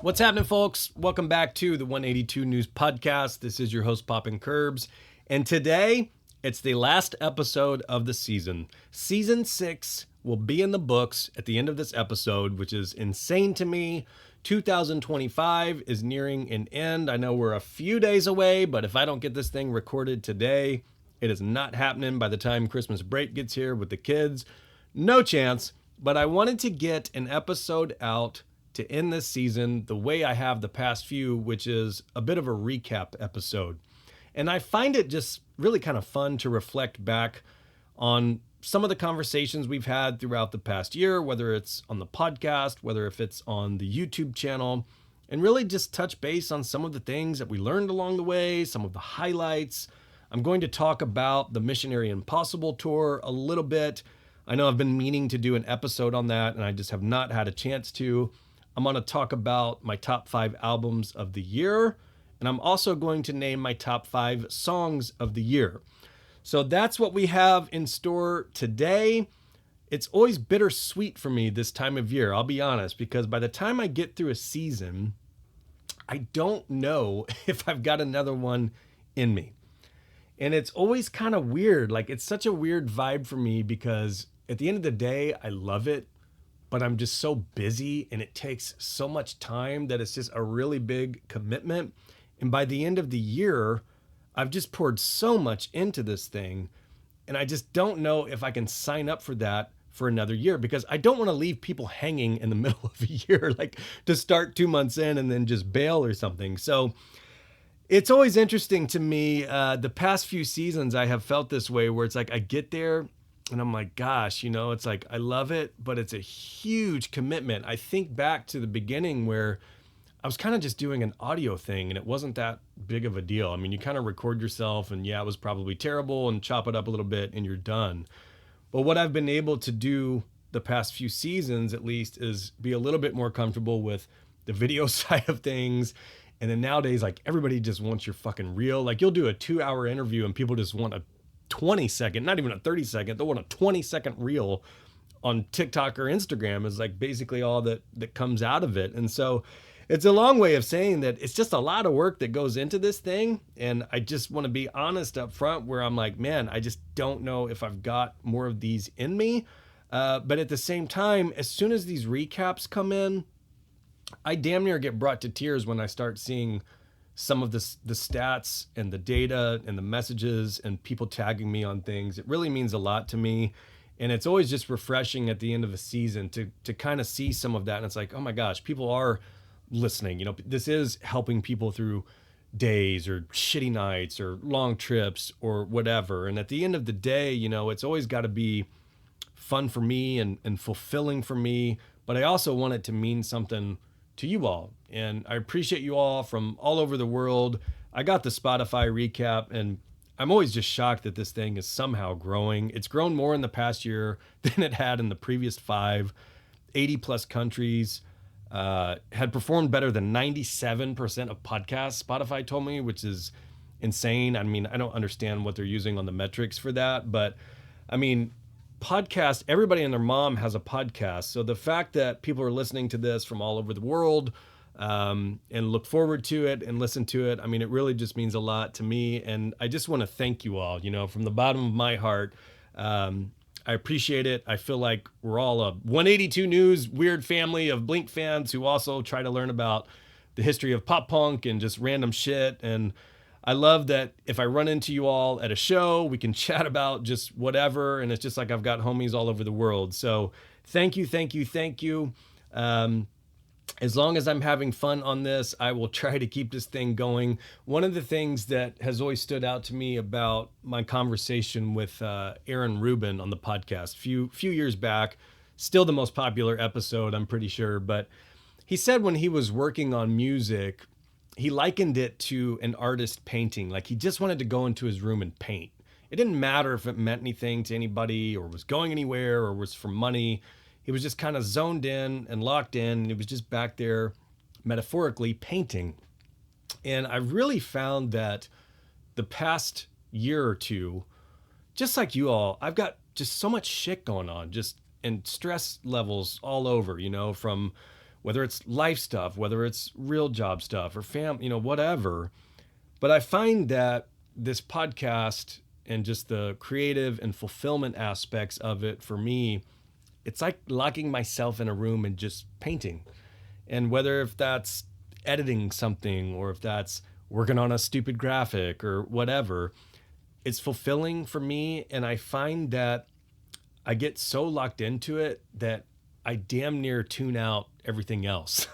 What's happening, folks? Welcome back to the 182 News Podcast. This is your host, poppincurbs. And today, it's the last episode of the season. Season 6 will be in the books at the end of this episode, which is insane to me. 2025 is nearing an end. I know we're a few days away, but if I don't get this thing recorded today, it is not happening by the time Christmas break gets here with the kids. No chance. But I wanted to get an episode out to end this season the way I have the past few, which is a bit of a recap episode. And I find it just really kind of fun to reflect back on some of the conversations we've had throughout the past year, whether it's on the podcast, whether if it's on the YouTube channel, and really just touch base on some of the things that we learned along the way, some of the highlights. I'm going to talk about the Missionary Impossible Tour a little bit. I know I've been meaning to do an episode on that, and I just have not had a chance to. I'm going to talk about my top 5 albums of the year, and I'm also going to name my top 5 songs of the year. So that's what we have in store today. It's always bittersweet for me this time of year, I'll be honest, because by the time I get through a season, I don't know if I've got another one in me. And it's always kind of weird. Like, it's such a weird vibe for me because at the end of the day, I love it. But I'm just so busy and it takes so much time that it's just a really big commitment. And by the end of the year, I've just poured so much into this thing. And I just don't know if I can sign up for that for another year because I don't want to leave people hanging in the middle of a year, like to start 2 months in and then just bail or something. So it's always interesting to me. The past few seasons, I have felt this way where it's like I get there and I'm like, gosh, it's like, I love it, but it's a huge commitment. I think back to the beginning where I was kind of just doing an audio thing and it wasn't that big of a deal. I mean, you kind of record yourself and yeah, it was probably terrible and chop it up a little bit and you're done. But what I've been able to do the past few seasons, at least, is be a little bit more comfortable with the video side of things. And then nowadays, like, everybody just wants your fucking reel. Like, you'll do a 2-hour interview and people just want a 20-second, not even a 30-second, they want a 20-second reel on TikTok or Instagram is like basically all that comes out of it. And so it's a long way of saying that it's just a lot of work that goes into this thing. And I just want to be honest up front where I'm like, man, I just don't know if I've got more of these in me. But at the same time, as soon as these recaps come in, I damn near get brought to tears when I start seeing some of the stats and the data and the messages and people tagging me on things. It really means a lot to me. And it's always just refreshing at the end of a season to kind of see some of that. And it's like, oh my gosh, people are listening. This is helping people through days or shitty nights or long trips or whatever. And at the end of the day, it's always got to be fun for me and fulfilling for me. But I also want it to mean something to you all. And I appreciate you all from all over the world. I got the Spotify recap and I'm always just shocked that this thing is somehow growing. It's grown more in the past year than it had in the previous 5. 80 plus countries, had performed better than 97% of podcasts, Spotify told me, which is insane. I mean, I don't understand what they're using on the metrics for that, but I mean, podcast, everybody and their mom has a podcast. So the fact that people are listening to this from all over the world and look forward to it and listen to it, I mean, it really just means a lot to me. And I just want to thank you all, from the bottom of my heart. I appreciate it. I feel like we're all a 182 News weird family of Blink fans who also try to learn about the history of pop punk and just random shit. And I love that if I run into you all at a show, we can chat about just whatever. And it's just like I've got homies all over the world. So thank you, thank you, thank you. As long as I'm having fun on this, I will try to keep this thing going. One of the things that has always stood out to me about my conversation with Aaron Rubin on the podcast few years back, still the most popular episode, I'm pretty sure. But he said when he was working on music, he likened it to an artist painting. Like he just wanted to go into his room and paint. It didn't matter if it meant anything to anybody or was going anywhere or was for money. He was just kind of zoned in and locked in. And he was just back there metaphorically painting. And I really found that the past year or two, just like you all, I've got just so much shit going on, just and stress levels all over, from whether it's life stuff, whether it's real job stuff or whatever. But I find that this podcast and just the creative and fulfillment aspects of it for me, it's like locking myself in a room and just painting. And whether if that's editing something or if that's working on a stupid graphic or whatever, it's fulfilling for me. And I find that I get so locked into it that I damn near tune out everything else.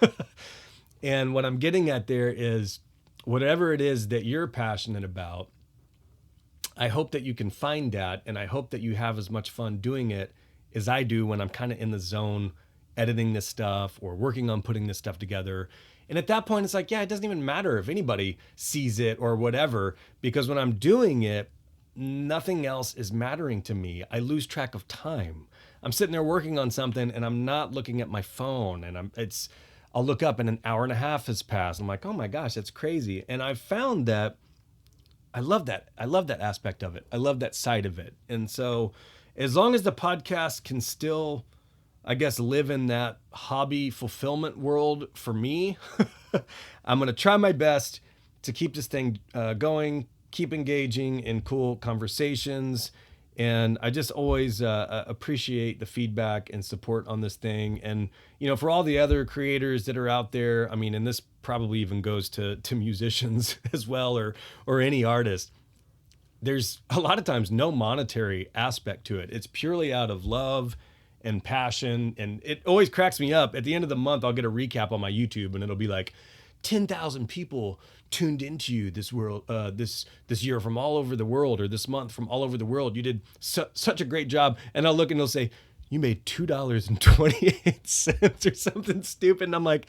And what I'm getting at there is whatever it is that you're passionate about, I hope that you can find that. And I hope that you have as much fun doing it as I do when I'm kind of in the zone editing this stuff or working on putting this stuff together. And at that point, it's like, yeah, it doesn't even matter if anybody sees it or whatever, because when I'm doing it, nothing else is mattering to me. I lose track of time. I'm sitting there working on something and I'm not looking at my phone, and I'll look up and an hour and a half has passed. I'm like, oh my gosh, that's crazy. And I've found that I love that. I love that aspect of it. I love that side of it. And so as long as the podcast can still, I guess, live in that hobby fulfillment world for me, I'm going to try my best to keep this thing going, keep engaging in cool conversations. And I just always appreciate the feedback and support on this thing. And, for all the other creators that are out there, I mean, and this probably even goes to musicians as well, or any artist, there's a lot of times no monetary aspect to it. It's purely out of love and passion. And it always cracks me up. At the end of the month, I'll get a recap on my YouTube and it'll be like 10,000 people tuned into you this year from all over the world, or this month from all over the world. You did such a great job. And I'll look and they'll say, you made $2.28 or something stupid. And I'm like,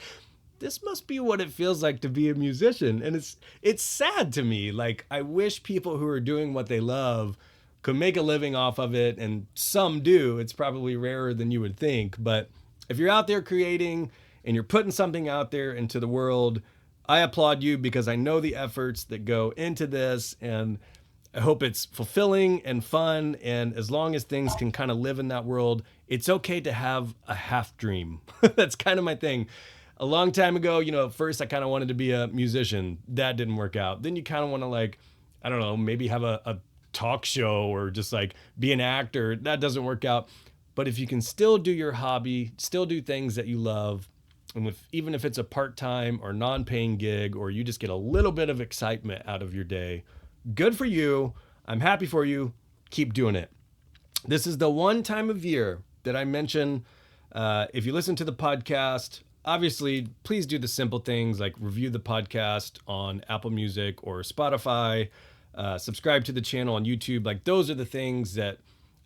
this must be what it feels like to be a musician. And it's sad to me. Like, I wish people who are doing what they love could make a living off of it. And some do. It's probably rarer than you would think. But if you're out there creating and you're putting something out there into the world, I applaud you, because I know the efforts that go into this, and I hope it's fulfilling and fun. And as long as things can kind of live in that world, it's okay to have a half dream. That's kind of my thing. A long time ago, at first I kind of wanted to be a musician. That didn't work out. Then you kind of want to, like, I don't know, maybe have a talk show or just like be an actor. That doesn't work out. But if you can still do your hobby, still do things that you love, and even if it's a part-time or non-paying gig, or you just get a little bit of excitement out of your day, good for you. I'm happy for you. Keep doing it. This is the one time of year that I mention, if you listen to the podcast, obviously, please do the simple things like review the podcast on Apple Music or Spotify, subscribe to the channel on YouTube. Like, those are the things that,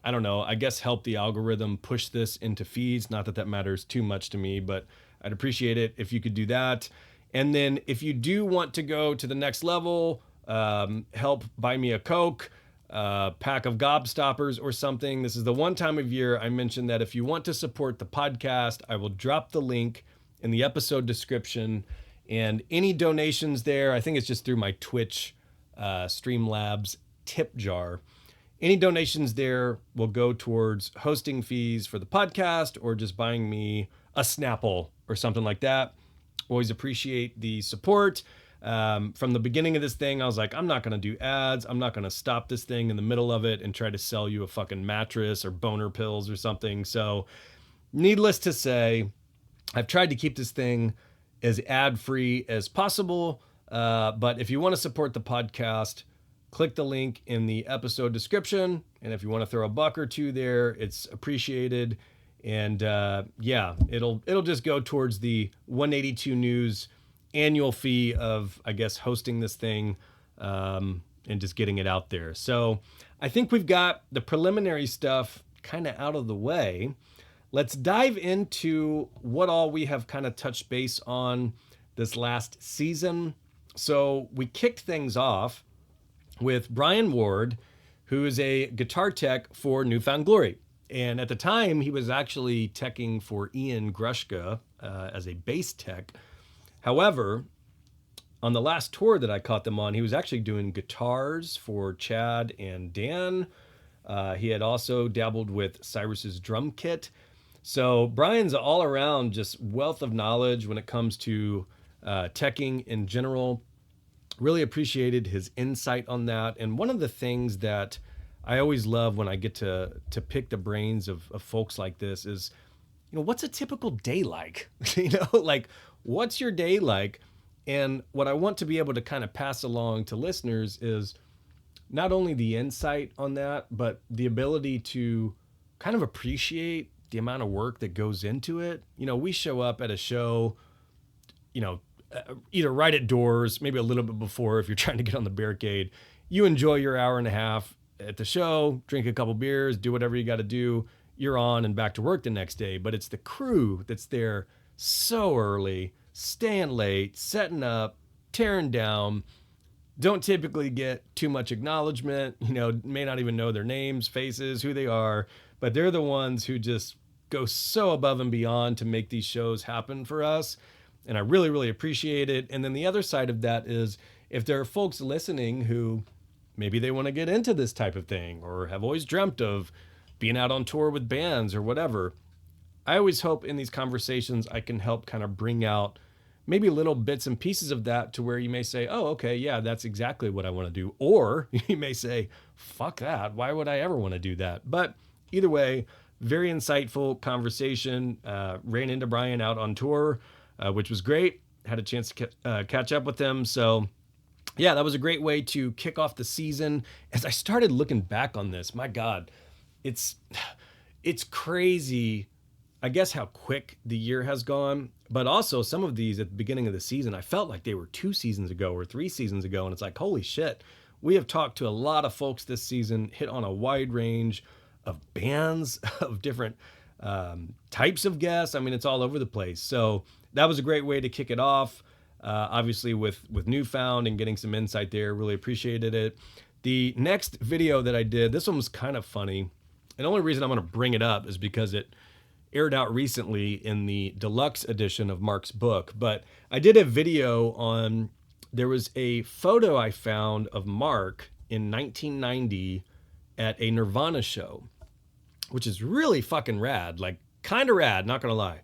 I don't know, I guess help the algorithm push this into feeds. Not that that matters too much to me, but I'd appreciate it if you could do that. And then if you do want to go to the next level, help buy me a Coke, pack of Gobstoppers or something. This is the one time of year I mentioned that if you want to support the podcast, I will drop the link in the episode description. And any donations there, I think it's just through my Twitch Streamlabs tip jar. Any donations there will go towards hosting fees for the podcast, or just buying me a Snapple or something like that. Always appreciate the support. From the beginning of this thing, I was like, I'm not going to do ads. I'm not going to stop this thing in the middle of it and try to sell you a fucking mattress or boner pills or something. So needless to say, I've tried to keep this thing as ad-free as possible. But if you want to support the podcast, click the link in the episode description. And if you want to throw a buck or two there, it's appreciated. And yeah, it'll just go towards the 182 News annual fee of, I guess, hosting this thing and just getting it out there. So I think we've got the preliminary stuff kind of out of the way. Let's dive into what all we have kind of touched base on this last season. So we kicked things off with Brian Ward, who is a guitar tech for Newfound Glory. And at the time, he was actually teching for Ian Grushka as a bass tech. However, on the last tour that I caught them on, he was actually doing guitars for Chad and Dan. He had also dabbled with Cyrus's drum kit. So Brian's all around just wealth of knowledge when it comes to teching in general. Really appreciated his insight on that. And one of the things that I always love when I get to pick the brains of folks like this is, what's a typical day like? Like what's your day like? And what I want to be able to kind of pass along to listeners is not only the insight on that, but the ability to kind of appreciate the amount of work that goes into it. We show up at a show, either right at doors, maybe a little bit before if you're trying to get on the barricade. You enjoy your hour and a half at the show, drink a couple beers, do whatever you got to do. You're on and back to work the next day. But it's the crew that's there so early, staying late, setting up, tearing down. Don't typically get too much acknowledgement, may not even know their names, faces, who they are, but they're the ones who just go so above and beyond to make these shows happen for us. And I really, really appreciate it. And then the other side of that is if there are folks listening who maybe they want to get into this type of thing or have always dreamt of being out on tour with bands or whatever, I always hope in these conversations I can help kind of bring out maybe little bits and pieces of that to where you may say, oh, okay, yeah, that's exactly what I want to do. Or you may say, fuck that. Why would I ever want to do that? But either way, very insightful conversation. Ran into Brian out on tour, which was great. Had a chance to catch up with him. So yeah, that was a great way to kick off the season. As I started looking back on this, my God, it's crazy, I guess, how quick the year has gone. But also some of these at the beginning of the season, I felt like they were 2 seasons ago or 3 seasons ago. And it's like, holy shit, we have talked to a lot of folks this season, hit on a wide range of bands, of different types of guests. I mean, it's all over the place. So that was a great way to kick it off. Obviously with Newfound and getting some insight there, really appreciated it. The next video that I did, this one was kind of funny. And the only reason I'm going to bring it up is because it aired out recently in the deluxe edition of Mark's book. But I did a video on, there was a photo I found of Mark in 1990 at a Nirvana show, which is really fucking rad, like kind of rad, not gonna lie.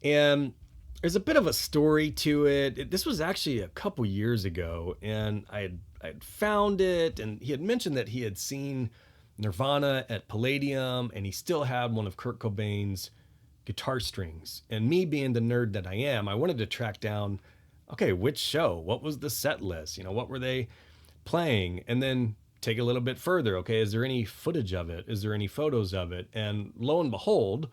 And there's a bit of a story to it. This was actually a couple years ago, and I had found it, and he had mentioned that he had seen Nirvana at Palladium, and he still had one of Kurt Cobain's guitar strings. And me being the nerd that I am, I wanted to track down, okay, which show? What was the set list? What were they playing? And then take a little bit further. Okay, is there any footage of it? Is there any photos of it? And lo and behold,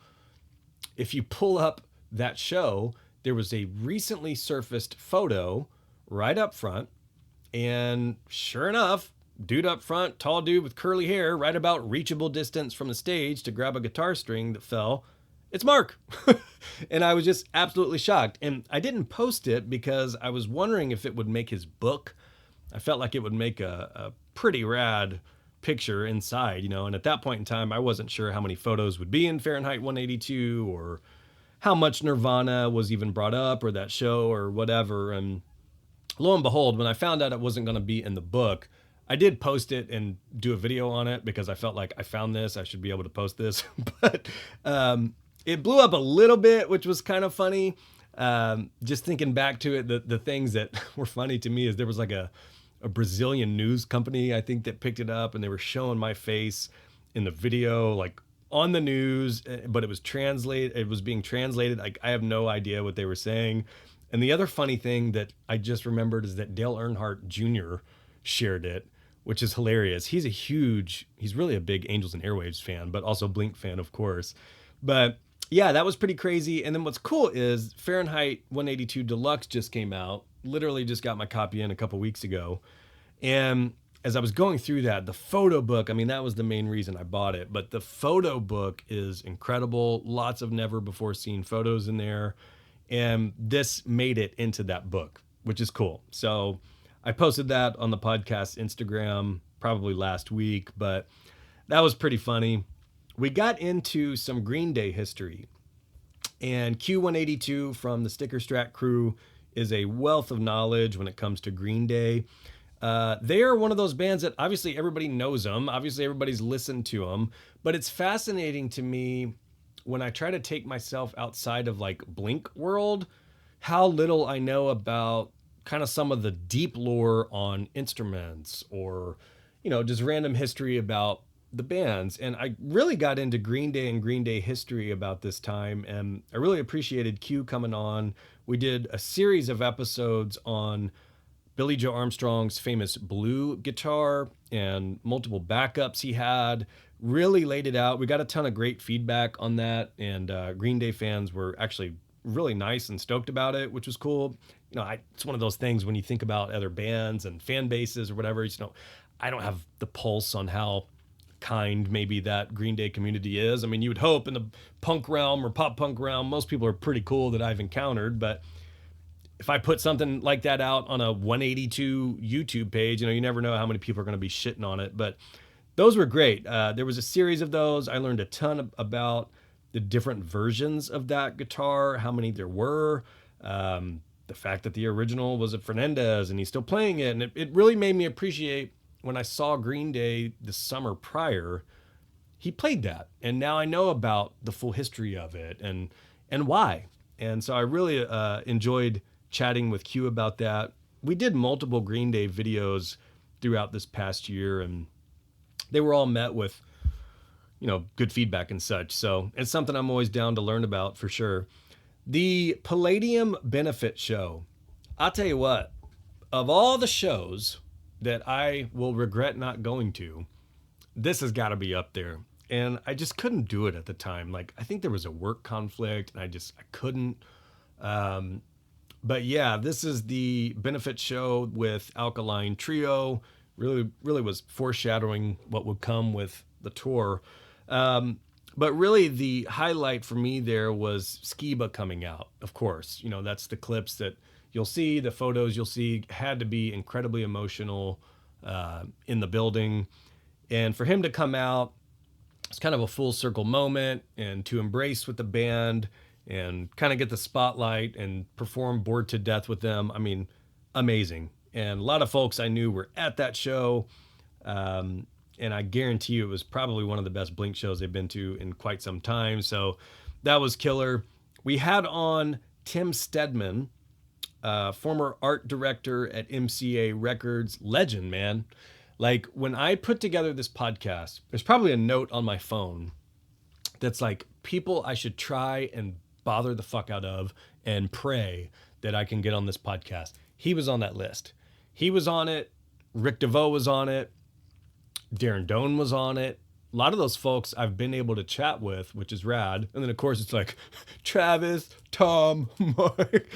if you pull up that show, there was a recently surfaced photo right up front. And sure enough, dude up front, tall dude with curly hair, right about reachable distance from the stage to grab a guitar string that fell. It's Mark. And I was just absolutely shocked. And I didn't post it because I was wondering if it would make his book. I felt like it would make a pretty rad picture inside, and at that point in time, I wasn't sure how many photos would be in Fahrenheit 182 or how much Nirvana was even brought up or that show or whatever. And lo and behold, when I found out it wasn't going to be in the book, I did post it and do a video on it because I felt like I found this, I should be able to post this. But it blew up a little bit, which was kind of funny. Just thinking back to it, the things that were funny to me is there was like a Brazilian news company, I think, that picked it up, and they were showing my face in the video, like on the news, but it was being translated. Like, I have no idea what they were saying. And the other funny thing that I just remembered is that Dale Earnhardt Jr. shared it, which is hilarious. He's really a big Angels and Airwaves fan, but also Blink fan, of course. But yeah, that was pretty crazy. And then what's cool is Fahrenheit 182 Deluxe just came out. Literally just got my copy in a couple weeks ago. And as I was going through that, the photo book, I mean, that was the main reason I bought it. But the photo book is incredible. Lots of never before seen photos in there. And this made it into that book, which is cool. So I posted that on the podcast Instagram probably last week, but that was pretty funny. We got into some Green Day history. And Q182 from the Sticker Strat crew is a wealth of knowledge when it comes to Green Day. They are one of those bands that obviously everybody knows them. Obviously everybody's listened to them. But it's fascinating to me when I try to take myself outside of like Blink world, how little I know about kind of some of the deep lore on instruments or, just random history about the bands. And I really got into Green Day and Green Day history about this time. And I really appreciated Q coming on. We did a series of episodes on Billy Joe Armstrong's famous blue guitar and multiple backups he had. Really laid it out. We got a ton of great feedback on that, and Green Day fans were actually really nice and stoked about it, which was cool. It's one of those things when you think about other bands and fan bases or whatever. I don't have the pulse on how kind maybe that Green Day community is. I mean, you would hope in the punk realm or pop punk realm, most people are pretty cool that I've encountered, but if I put something like that out on a 182 YouTube page, you never know how many people are going to be shitting on it. But those were great. There was a series of those. I learned a ton about the different versions of that guitar, how many there were, the fact that the original was a Fernandez and he's still playing it. And it really made me appreciate when I saw Green Day the summer prior, he played that. And now I know about the full history of it and why. And so I really enjoyed chatting with Q about that. We did multiple Green Day videos throughout this past year, and they were all met with, good feedback and such. So it's something I'm always down to learn about for sure. The Palladium benefit show. I'll tell you what, of all the shows that I will regret not going to, this has got to be up there. And I just couldn't do it at the time. Like, I think there was a work conflict and I couldn't. But yeah, this is the benefit show with Alkaline Trio. Really was foreshadowing what would come with the tour. But really the highlight for me there was Skiba coming out, of course. That's the clips that you'll see, the photos you'll see, had to be incredibly emotional in the building. And for him to come out, it's kind of a full circle moment, and to embrace with the band and kind of get the spotlight and perform Bored to Death with them. I mean, amazing. And a lot of folks I knew were at that show. And I guarantee you it was probably one of the best Blink shows they've been to in quite some time. So that was killer. We had on Tim Stedman, former art director at MCA Records, legend, man. Like, when I put together this podcast, there's probably a note on my phone that's like people I should try and bother the fuck out of and pray that I can get on this podcast. He was on that list. He was on it. Rick DeVoe was on it. Darren Doan was on it. A lot of those folks I've been able to chat with, which is rad. And then, of course, it's like Travis, Tom, Mark.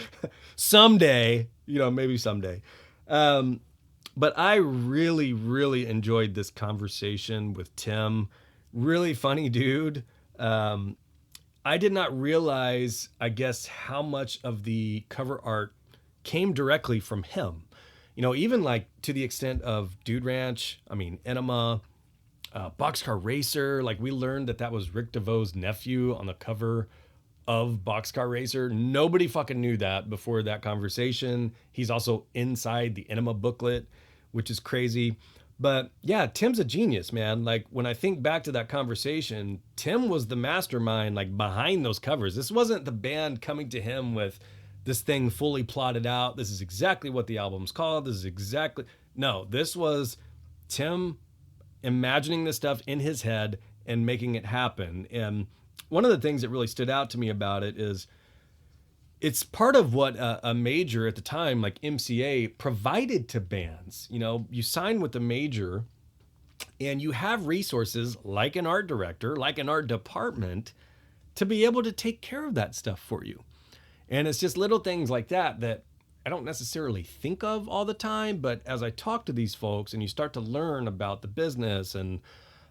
Someday, maybe someday. But I really, really enjoyed this conversation with Tim. Really funny dude. I did not realize, I guess, how much of the cover art came directly from him. Even like to the extent of Dude Ranch, Enema, Boxcar Racer. Like, we learned that was Rick DeVoe's nephew on the cover of Boxcar Racer. Nobody fucking knew that before that conversation. He's also inside the Enema booklet, which is crazy. But yeah, Tim's a genius, man. Like, when I think back to that conversation, Tim was the mastermind, like, behind those covers. This wasn't the band coming to him with this thing fully plotted out. This is exactly what the album's called. No, this was Tim imagining this stuff in his head and making it happen. And one of the things that really stood out to me about it is it's part of what a major at the time, like MCA, provided to bands. You sign with the major and you have resources like an art director, like an art department, to be able to take care of that stuff for you. And it's just little things like that I don't necessarily think of all the time. But as I talk to these folks and you start to learn about the business and,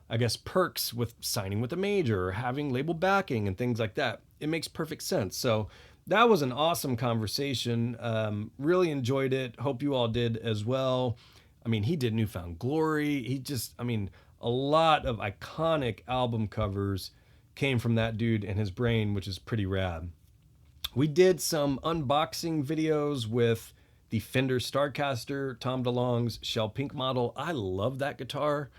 I guess, perks with signing with a major or having label backing and things like that, it makes perfect sense. So that was an awesome conversation. Really enjoyed it. Hope you all did as well. He did Newfound Glory. A lot of iconic album covers came from that dude and his brain, which is pretty rad. We did some unboxing videos with the Fender Starcaster, Tom DeLonge's Shell Pink model. I love that guitar.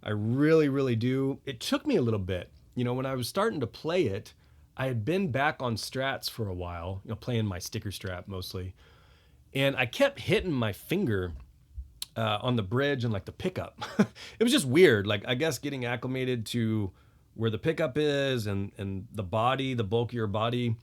I really, really do. It took me a little bit. When I was starting to play it, I had been back on Strats for a while, playing my sticker Strat mostly. And I kept hitting my finger on the bridge and like the pickup. It was just weird. Like, I guess getting acclimated to where the pickup is and the body, the bulkier body.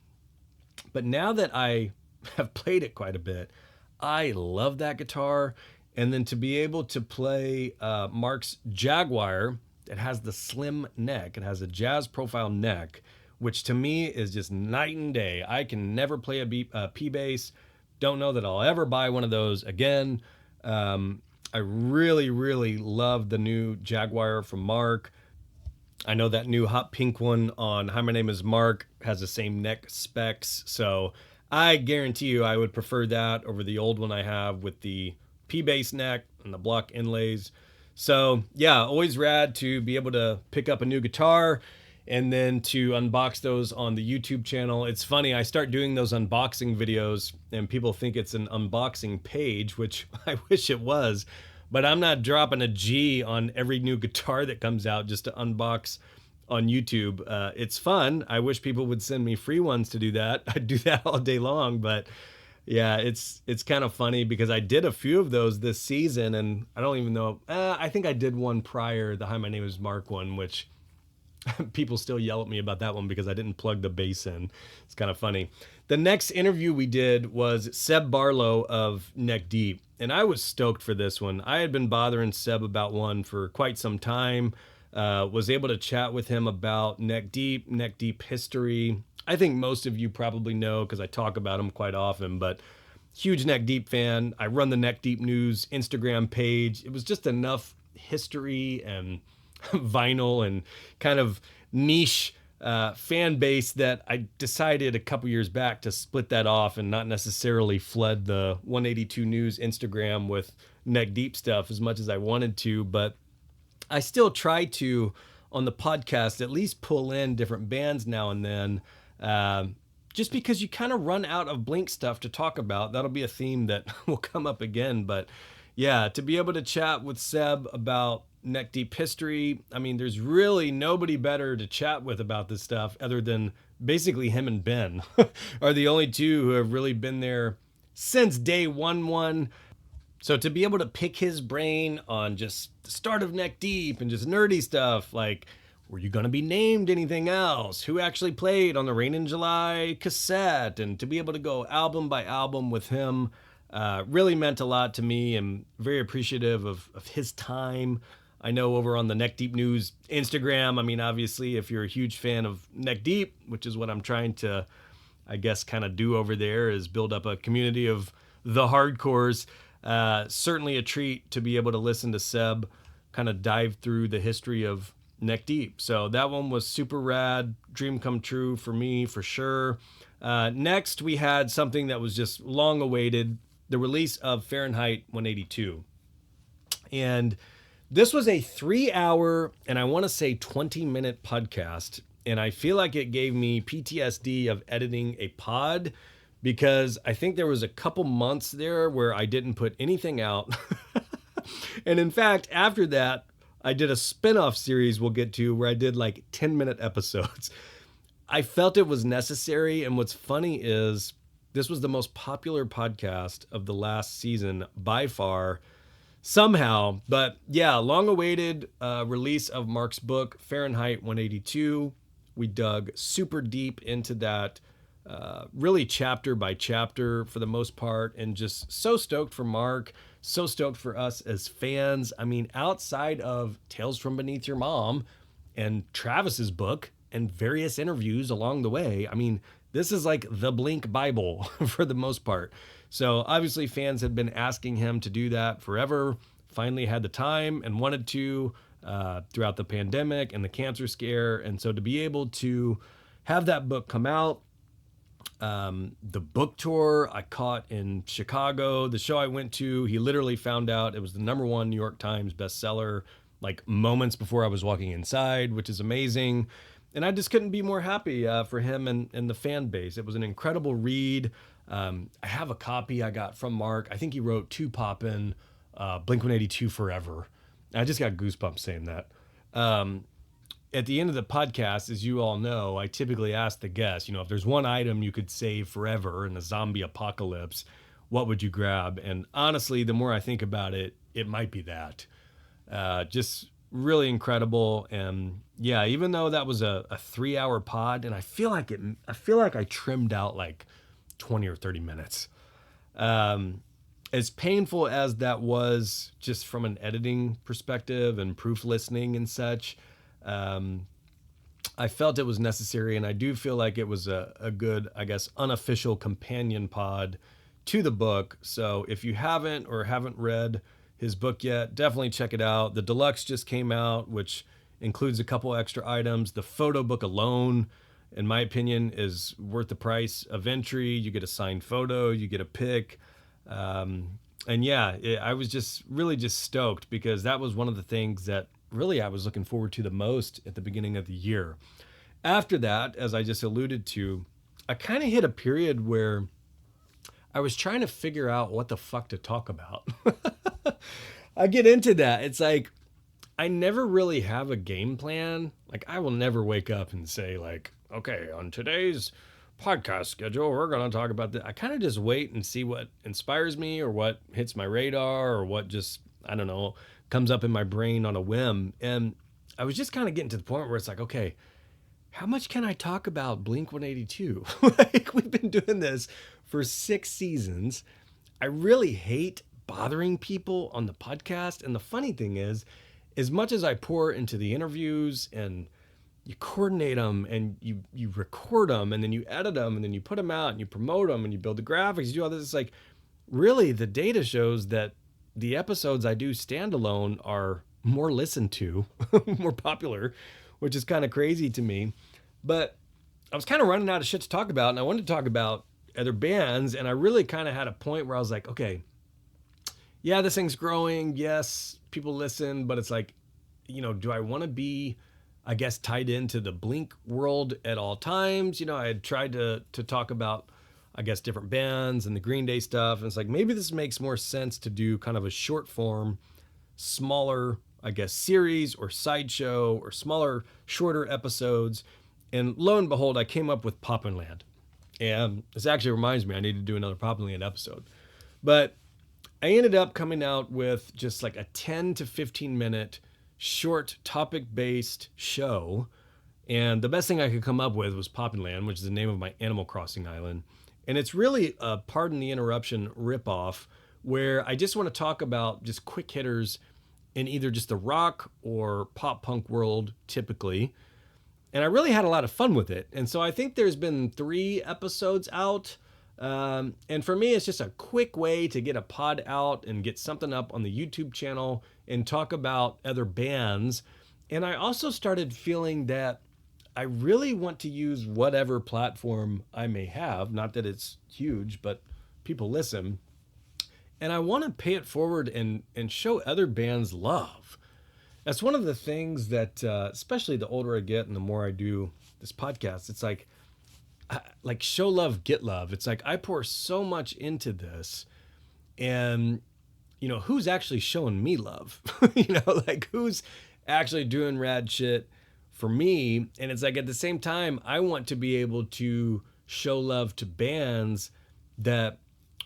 But now that I have played it quite a bit, I love that guitar. And then to be able to play Mark's Jaguar, it has the slim neck. It has a jazz profile neck, which to me is just night and day. I can never play a P bass. Don't know that I'll ever buy one of those again. I really, really love the new Jaguar from Mark. I know that new hot pink one on Hi, My Name is Mark has the same neck specs. So I guarantee you I would prefer that over the old one I have with the P-bass neck and the block inlays. So yeah, always rad to be able to pick up a new guitar and then to unbox those on the YouTube channel. It's funny, I start doing those unboxing videos and people think it's an unboxing page, which I wish it was, but I'm not dropping a G on every new guitar that comes out just to unbox on YouTube. It's fun. I wish people would send me free ones to do that. I'd do that all day long, but yeah, it's kind of funny because I did a few of those this season and I don't even know, I think I did one prior, the Hi, My Name is Mark one, which people still yell at me about that one because I didn't plug the bass in. It's kind of funny. The next interview we did was Seb Barlow of Neck Deep, and I was stoked for this one. I had been bothering Seb about one for quite some time. Was able to chat with him about Neck Deep history. I think most of you probably know because I talk about him quite often, but huge Neck Deep fan. I run the Neck Deep News Instagram page. It was just enough history and vinyl and kind of niche fan base that I decided a couple years back to split that off and not necessarily flood the 182 News Instagram with Neck Deep stuff as much as I wanted to, but I still try to, on the podcast, at least pull in different bands now and then, just because you kind of run out of Blink stuff to talk about. That'll be a theme that will come up again, but yeah, to be able to chat with Seb about Neck Deep history. I mean, there's really nobody better to chat with about this stuff other than basically him and Ben are the only two who have really been there since day one. So to be able to pick his brain on just the start of Neck Deep and just nerdy stuff, like, were you going to be named anything else? Who actually played on the Rain in July cassette? And to be able to go album by album with him really meant a lot to me. I'm very appreciative of his time. I know over on the Neck Deep News Instagram, I mean, obviously, if you're a huge fan of Neck Deep, which is what I'm trying to, I guess, kind of do over there, is build up a community of the hardcores. Certainly a treat to be able to listen to Seb kind of dive through the history of Neck Deep. So that one was super rad, dream come true for me, for sure. Next, we had something that was just long awaited, the release of Fahrenheit 182. And this was a 3-hour, and I want to say 20-minute podcast, and I feel like it gave me PTSD of editing a pod because I think there was a couple months there where I didn't put anything out. And in fact, after that, I did a spin-off series we'll get to where I did like 10-minute episodes. I felt it was necessary, and what's funny is this was the most popular podcast of the last season by far. Somehow, but yeah, long-awaited release of Mark's book, Fahrenheit 182. We dug super deep into that, really chapter by chapter for the most part, and just so stoked for Mark, so stoked for us as fans. I mean, outside of Tales from Beneath Your Mom and Travis's book and various interviews along the way, I mean, this is like the Blink Bible for the most part. So obviously fans had been asking him to do that forever, finally had the time and wanted to throughout the pandemic and the cancer scare. And so to be able to have that book come out, the book tour I caught in Chicago, the show I went to, he literally found out it was the #1 New York Times bestseller like moments before I was walking inside, which is amazing. And I just couldn't be more happy for him and the fan base. It was an incredible read. I have a copy I got from Mark. I think he wrote to Poppin, Blink-182 Forever. I just got goosebumps saying that. at the end of the podcast, as you all know, I typically ask the guests, if there's one item you could save forever in a zombie apocalypse, what would you grab? And honestly, the more I think about it, it might be that. Just really incredible. And yeah, even though that was a 3-hour pod, and I feel like I trimmed out like 20 or 30 minutes. As painful as that was just from an editing perspective and proof listening and such, I felt it was necessary, and I do feel like it was a good, I guess, unofficial companion pod to the book. So if you haven't read his book yet, definitely check it out. The deluxe just came out, which includes a couple extra items. The photo book alone, in my opinion, is worth the price of entry. You get a signed photo, you get a pic. And yeah, I was just really stoked, because that was one of the things that really I was looking forward to the most at the beginning of the year. After that, as I just alluded to, I kind of hit a period where I was trying to figure out what the fuck to talk about. I get into that. It's like, I never really have a game plan. Like, I will never wake up and say like, okay, on today's podcast schedule, we're going to talk about this. I kind of just wait and see what inspires me, or what hits my radar, or what just, I don't know, comes up in my brain on a whim. And I was just kind of getting to the point where it's like, okay, how much can I talk about Blink-182? Like, we've been doing this for 6 seasons. I really hate bothering people on the podcast. And the funny thing is, as much as I pour into the interviews, and you coordinate them, and you record them, and then you edit them, and then you put them out, and you promote them, and you build the graphics, you do all this, it's like, really, the data shows that the episodes I do standalone are more listened to, more popular, which is kind of crazy to me. But I was kind of running out of shit to talk about, and I wanted to talk about other bands, and I really kind of had a point where I was like, okay, yeah, this thing's growing. Yes, people listen, but it's like, do I want to be, I guess, tied into the Blink world at all times? I had tried to talk about, I guess, different bands and the Green Day stuff. And it's like, maybe this makes more sense to do kind of a short form, smaller, I guess, series or sideshow, or smaller, shorter episodes. And lo and behold, I came up with Poppin' Land. And this actually reminds me, I need to do another Poppin' Land episode. But I ended up coming out with just like a 10 to 15 minute short topic-based show. And the best thing I could come up with was Poppin' Land, which is the name of my Animal Crossing island. And it's really a pardon the interruption ripoff, where I just want to talk about just quick hitters in either just the rock or pop punk world typically. And I really had a lot of fun with it. And so I think there's been 3 episodes out. And for me, it's just a quick way to get a pod out and get something up on the YouTube channel and talk about other bands. And I also started feeling that I really want to use whatever platform I may have. Not that it's huge, but people listen. And I want to pay it forward and show other bands love. That's one of the things that, especially the older I get and the more I do this podcast, it's like show love, get love. It's like I pour so much into this, and who's actually showing me love? Like, who's actually doing rad shit for me? And it's like, at the same time, I want to be able to show love to bands that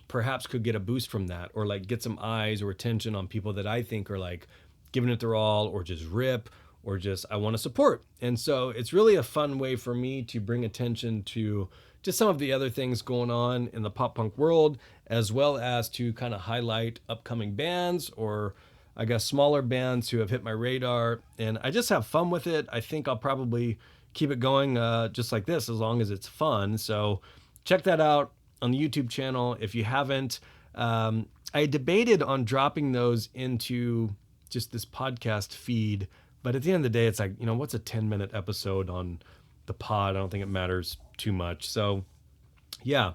perhaps could get a boost from that, or like get some eyes or attention on people that I think are like giving it their all, or just rip, or just I want to support. And so it's really a fun way for me to bring attention to just some of the other things going on in the pop punk world, as well as to kind of highlight upcoming bands, or I guess smaller bands who have hit my radar. And I just have fun with it. I think I'll probably keep it going just like this, as long as it's fun. So check that out on the YouTube channel if you haven't. I debated on dropping those into just this podcast feed, but at the end of the day, it's like, what's a 10-minute episode on the pod? I don't think it matters too much. So yeah,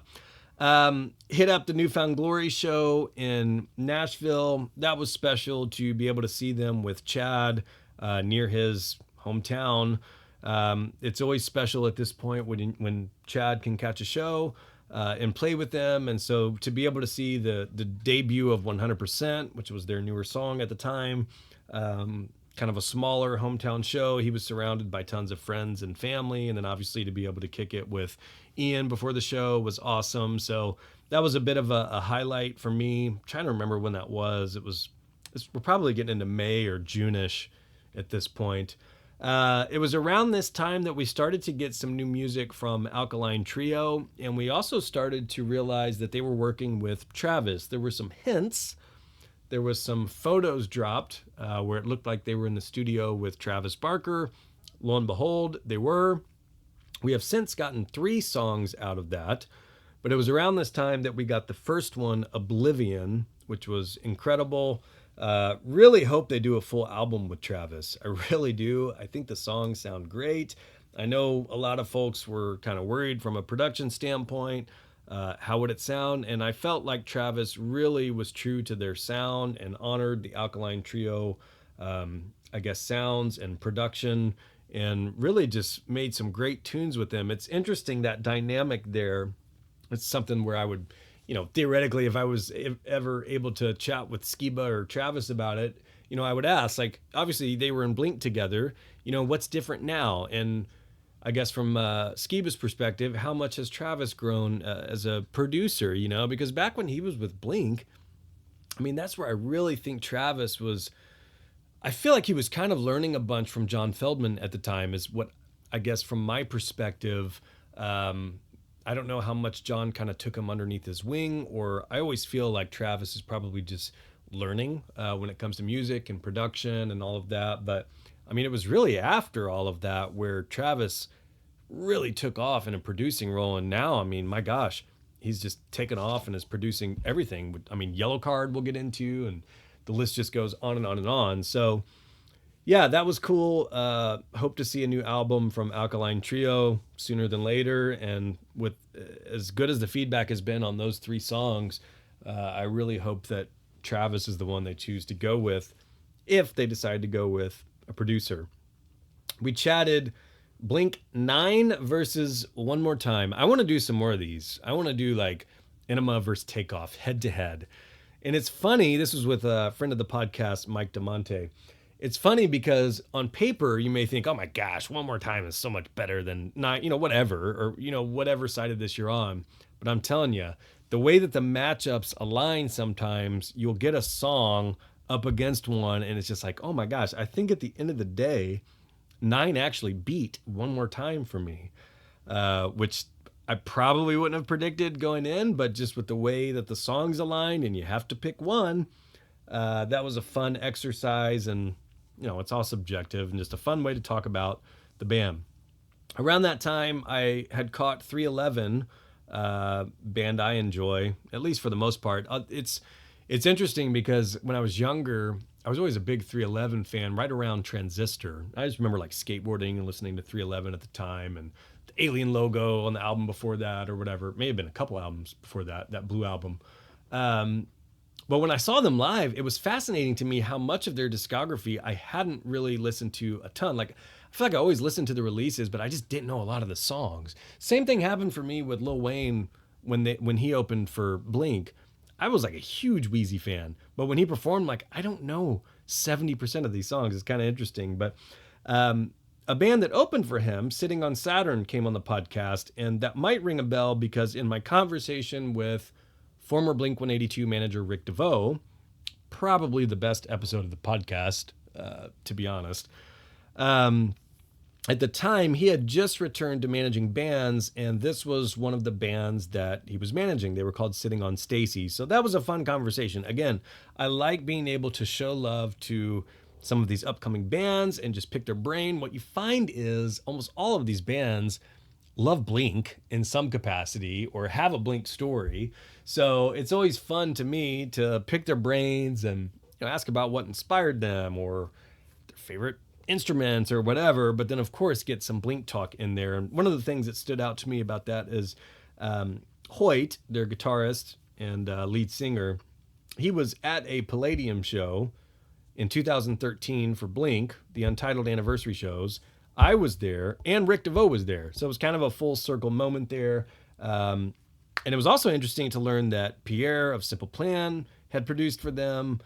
hit up the Newfound Glory show in Nashville. That was special to be able to see them with Chad near his hometown. It's always special at this point when Chad can catch a show and play with them. And so to be able to see the debut of 100%, which was their newer song at the time, kind of a smaller hometown show. He was surrounded by tons of friends and family. And then obviously to be able to kick it with Ian before the show was awesome. So that was a bit of a highlight for me. I'm trying to remember when that was. We're probably getting into May or June-ish at this point. It was around this time that we started to get some new music from Alkaline Trio, and we also started to realize that they were working with Travis. There were some hints. There was some photos dropped where it looked like they were in the studio with Travis Barker. Lo and behold, they were. We have since gotten 3 songs out of that, but it was around this time that we got the first one, Oblivion, which was incredible. Really hope they do a full album with Travis. I really do. I think the songs sound great. I know a lot of folks were kind of worried from a production standpoint. How would it sound? And I felt like Travis really was true to their sound and honored the Alkaline Trio, sounds and production, and really just made some great tunes with them. It's interesting, that dynamic there. It's something where I would, theoretically, if I was ever able to chat with Skiba or Travis about it, I would ask, like, obviously they were in Blink together, what's different now? And I guess from Skiba's perspective, how much has Travis grown as a producer, because back when he was with Blink, that's where I really think Travis was, I feel like he was kind of learning a bunch from John Feldman at the time, is what I guess from my perspective. I don't know how much John kind of took him underneath his wing, or I always feel like Travis is probably just learning when it comes to music and production and all of that. But it was really after all of that where Travis really took off in a producing role. And now, my gosh, he's just taken off and is producing everything. Yellow Card we'll get into, and the list just goes on and on and on. So yeah, that was cool. Hope to see a new album from Alkaline Trio sooner than later. And with as good as the feedback has been on those 3 songs, I really hope that Travis is the one they choose to go with, if they decide to go with a producer. We chatted Blink 9 versus One More Time. I want to do some more of these. I want to do like Enema versus Takeoff, head to head. And it's funny, this was with a friend of the podcast, Mike DeMonte. It's funny because on paper, you may think, oh my gosh, One More Time is so much better than 9, whatever, or, whatever side of this you're on. But I'm telling you, the way that the matchups align sometimes, you'll get a song up against one, and it's just like, oh my gosh, I think at the end of the day, 9 actually beat One More Time for me, which I probably wouldn't have predicted going in, but just with the way that the songs aligned and you have to pick one, that was a fun exercise. And it's all subjective and just a fun way to talk about the band. Around that time, I had caught 311, band I enjoy, at least for the most part. It's interesting because when I was younger, I was always a big 311 fan right around Transistor. I just remember like skateboarding and listening to 311 at the time, and the Alien logo on the album before that or whatever. It may have been a couple albums before that Blue album. But when I saw them live, it was fascinating to me how much of their discography I hadn't really listened to a ton. Like, I feel like I always listened to the releases, but I just didn't know a lot of the songs. Same thing happened for me with Lil Wayne when he opened for Blink. I was like a huge Wheezy fan, but when he performed, like, I don't know 70% of these songs. It's kind of interesting. But a band that opened for him, Sitting on Saturn, came on the podcast, and that might ring a bell because in my conversation with former Blink-182 manager Rick DeVoe, probably the best episode of the podcast, to be honest. At the time, he had just returned to managing bands, and this was one of the bands that he was managing. They were called Sitting on Stacy. So that was a fun conversation. Again, I like being able to show love to some of these upcoming bands and just pick their brain. What you find is almost all of these bands love Blink in some capacity or have a Blink story. So it's always fun to me to pick their brains and ask about what inspired them or their favorite instruments or whatever, but then of course get some Blink talk in there. And one of the things that stood out to me about that is Hoyt, their guitarist and lead singer, he was at a Palladium show in 2013 for Blink, the Untitled Anniversary shows. I was there, and Rick DeVoe was there. So it was kind of a full circle moment there. And it was also interesting to learn that Pierre of Simple Plan had produced for them.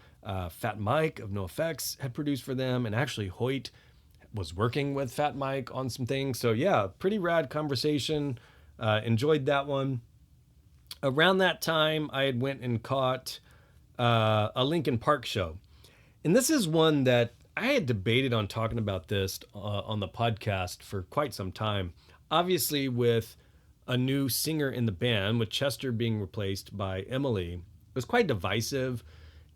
Fat Mike of NoFX had produced for them, and actually Hoyt was working with Fat Mike on some things. So yeah, pretty rad conversation. Enjoyed that one. Around that time, I had went and caught a Linkin Park show. And this is one that I had debated on talking about this on the podcast for quite some time. Obviously, with a new singer in the band, with Chester being replaced by Emily, it was quite divisive.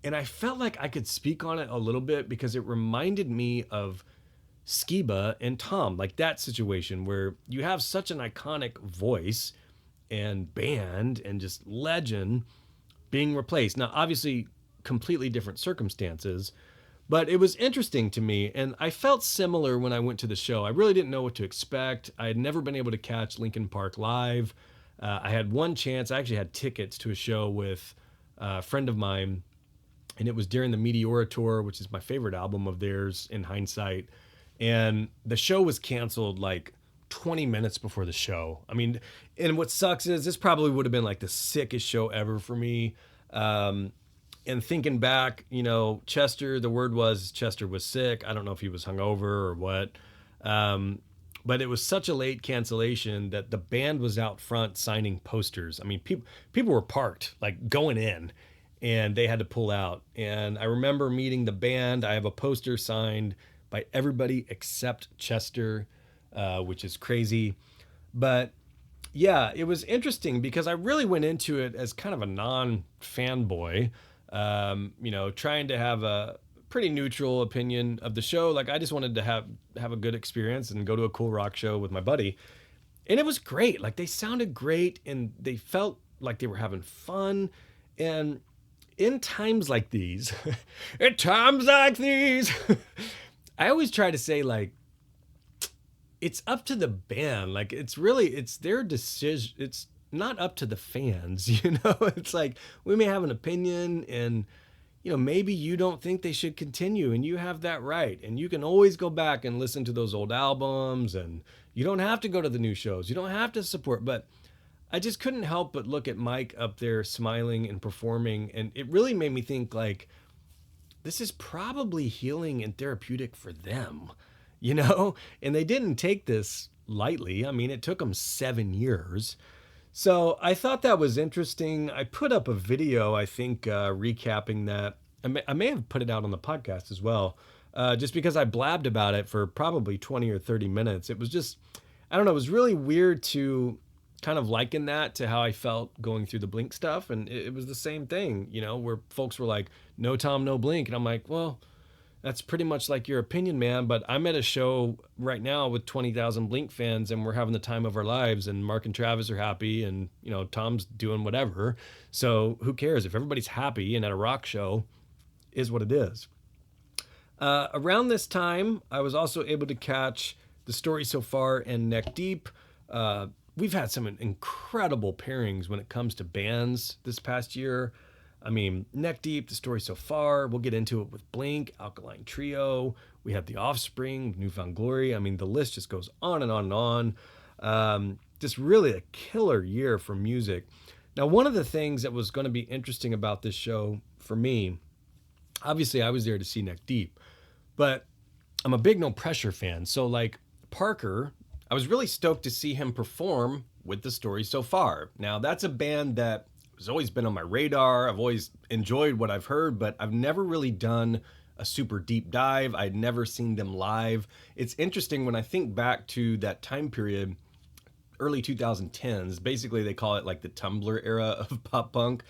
And I felt like I could speak on it a little bit because it reminded me of Skiba and Tom, like that situation where you have such an iconic voice and band and just legend being replaced. Now, obviously, completely different circumstances, but it was interesting to me. And I felt similar when I went to the show. I really didn't know what to expect. I had never been able to catch Linkin Park live. I had one chance. I actually had tickets to a show with a friend of mine, and it was during the Meteora tour, which is my favorite album of theirs in hindsight. And the show was canceled like 20 minutes before the show. I mean, and what sucks is this probably would have been like the sickest show ever for me. And thinking back, Chester, the word was Chester was sick. I don't know if he was hungover or what. But it was such a late cancellation that the band was out front signing posters. I mean, people were parked, like going in, and they had to pull out. And I remember meeting the band. I have a poster signed by everybody except Chester, which is crazy. But yeah, it was interesting because I really went into it as kind of a non-fanboy, trying to have a pretty neutral opinion of the show. Like, I just wanted to have a good experience and go to a cool rock show with my buddy. And it was great. Like, they sounded great and they felt like they were having fun. And in times like these, I always try to say, like, it's up to the band. Like, it's their decision. It's not up to the fans, It's like, we may have an opinion and, maybe you don't think they should continue, and you have that right. And you can always go back and listen to those old albums, and you don't have to go to the new shows. You don't have to support. But I just couldn't help but look at Mike up there smiling and performing. And it really made me think, like, this is probably healing and therapeutic for them, and they didn't take this lightly. I mean, it took them 7 years. So I thought that was interesting. I put up a video, I think, recapping that. I may have put it out on the podcast as well, just because I blabbed about it for probably 20 or 30 minutes. It was just, I don't know, it was really weird to kind of liken that to how I felt going through the Blink stuff. And it was the same thing, where folks were like, no Tom, no Blink. And I'm like, well, that's pretty much like your opinion, man. But I'm at a show right now with 20,000 Blink fans, and we're having the time of our lives, and Mark and Travis are happy, and, Tom's doing whatever. So who cares? If everybody's happy and at a rock show, is what it is. Around this time, I was also able to catch The Story So Far and Neck Deep. We've had some incredible pairings when it comes to bands this past year. I mean, Neck Deep, The Story So Far. We'll get into it with Blink, Alkaline Trio. We had The Offspring, Newfound Glory. I mean, the list just goes on and on and on. Just really a killer year for music. Now, one of the things that was going to be interesting about this show for me, obviously I was there to see Neck Deep, but I'm a big No Pressure fan. So, like, Parker, I was really stoked to see him perform with The Story So Far. Now, that's a band that has always been on my radar. I've always enjoyed what I've heard, but I've never really done a super deep dive. I'd never seen them live. It's interesting when I think back to that time period, early 2010s, basically they call it like the Tumblr era of pop punk.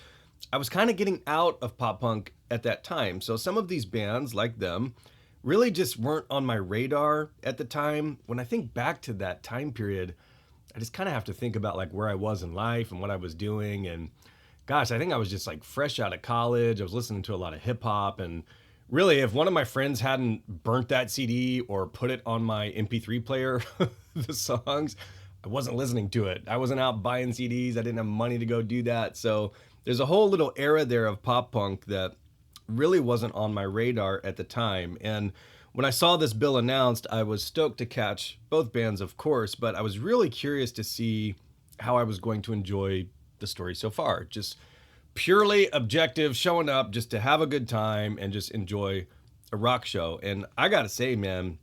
I was kind of getting out of pop punk at that time. So some of these bands like them really just weren't on my radar at the time. When I think back to that time period, I just kind of have to think about like where I was in life and what I was doing. And gosh, I think I was just like fresh out of college. I was listening to a lot of hip hop, and really, if one of my friends hadn't burnt that CD or put it on my MP3 player, the songs, I wasn't listening to it. I wasn't out buying CDs. I didn't have money to go do that. So there's a whole little era there of pop punk that really wasn't on my radar at the time. And when I saw this bill announced, I was stoked to catch both bands, of course, but I was really curious to see how I was going to enjoy The Story So Far. Just purely objective, showing up just to have a good time and just enjoy a rock show. And I gotta say, man,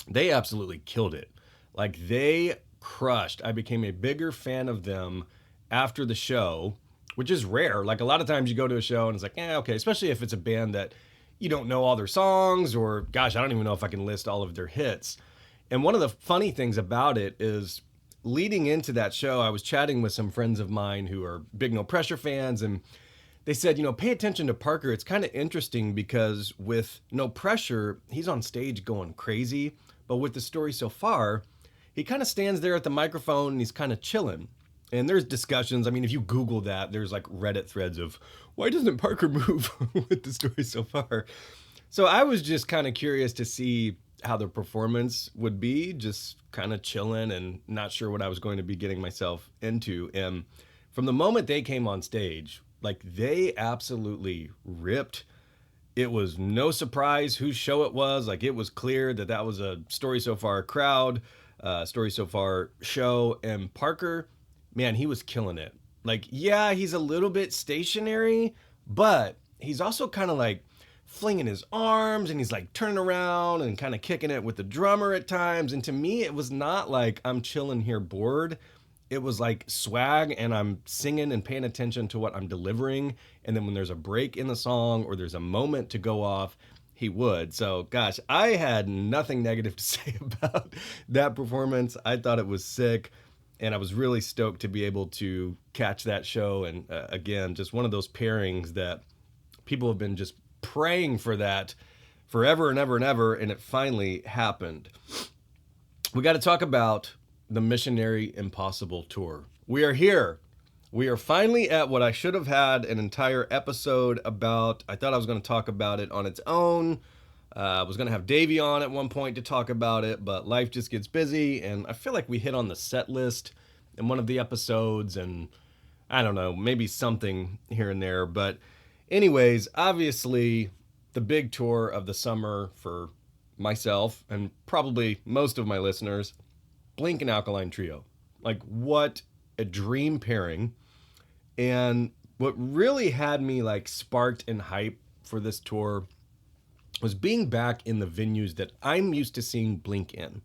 they absolutely killed it. Like, they crushed. I became a bigger fan of them after the show, which is rare. Like, a lot of times you go to a show and it's like, okay, especially if it's a band that you don't know all their songs, or gosh, I don't even know if I can list all of their hits. And one of the funny things about it is, leading into that show, I was chatting with some friends of mine who are big No Pressure fans, and they said, pay attention to Parker. It's kind of interesting because with No Pressure, he's on stage going crazy. But with the story so far, he kind of stands there at the microphone and he's kind of chilling. And there's discussions. I mean, if you Google that, there's like Reddit threads of, why doesn't Parker move with the story so far? So I was just kind of curious to see how the performance would be, just kind of chilling and not sure what I was going to be getting myself into. And from the moment they came on stage, like, they absolutely ripped. It was no surprise whose show it was. Like, it was clear that that was a Story So Far crowd, Story So Far show. And Parker, man, he was killing it. Like, yeah, he's a little bit stationary, but he's also kind of like flinging his arms, and he's like turning around and kind of kicking it with the drummer at times. And to me, it was not like I'm chilling here bored. It was like swag, and I'm singing and paying attention to what I'm delivering. And then when there's a break in the song or there's a moment to go off, he would. So gosh, I had nothing negative to say about that performance. I thought it was sick, and I was really stoked to be able to catch that show. And again, just one of those pairings that people have been just praying for that forever and ever and ever, and it finally happened. We got to talk about the Missionary Impossible Tour. We are here. We are finally at what I should have had an entire episode about. I thought I was going to talk about it on its own. I was going to have Davey on at one point to talk about it, but life just gets busy, and I feel like we hit on the set list in one of the episodes, and I don't know, maybe something here and there. But anyways, obviously, the big tour of the summer for myself and probably most of my listeners, Blink and Alkaline Trio. Like, what a dream pairing. And what really had me like sparked and hype for this tour was being back in the venues that I'm used to seeing Blink in.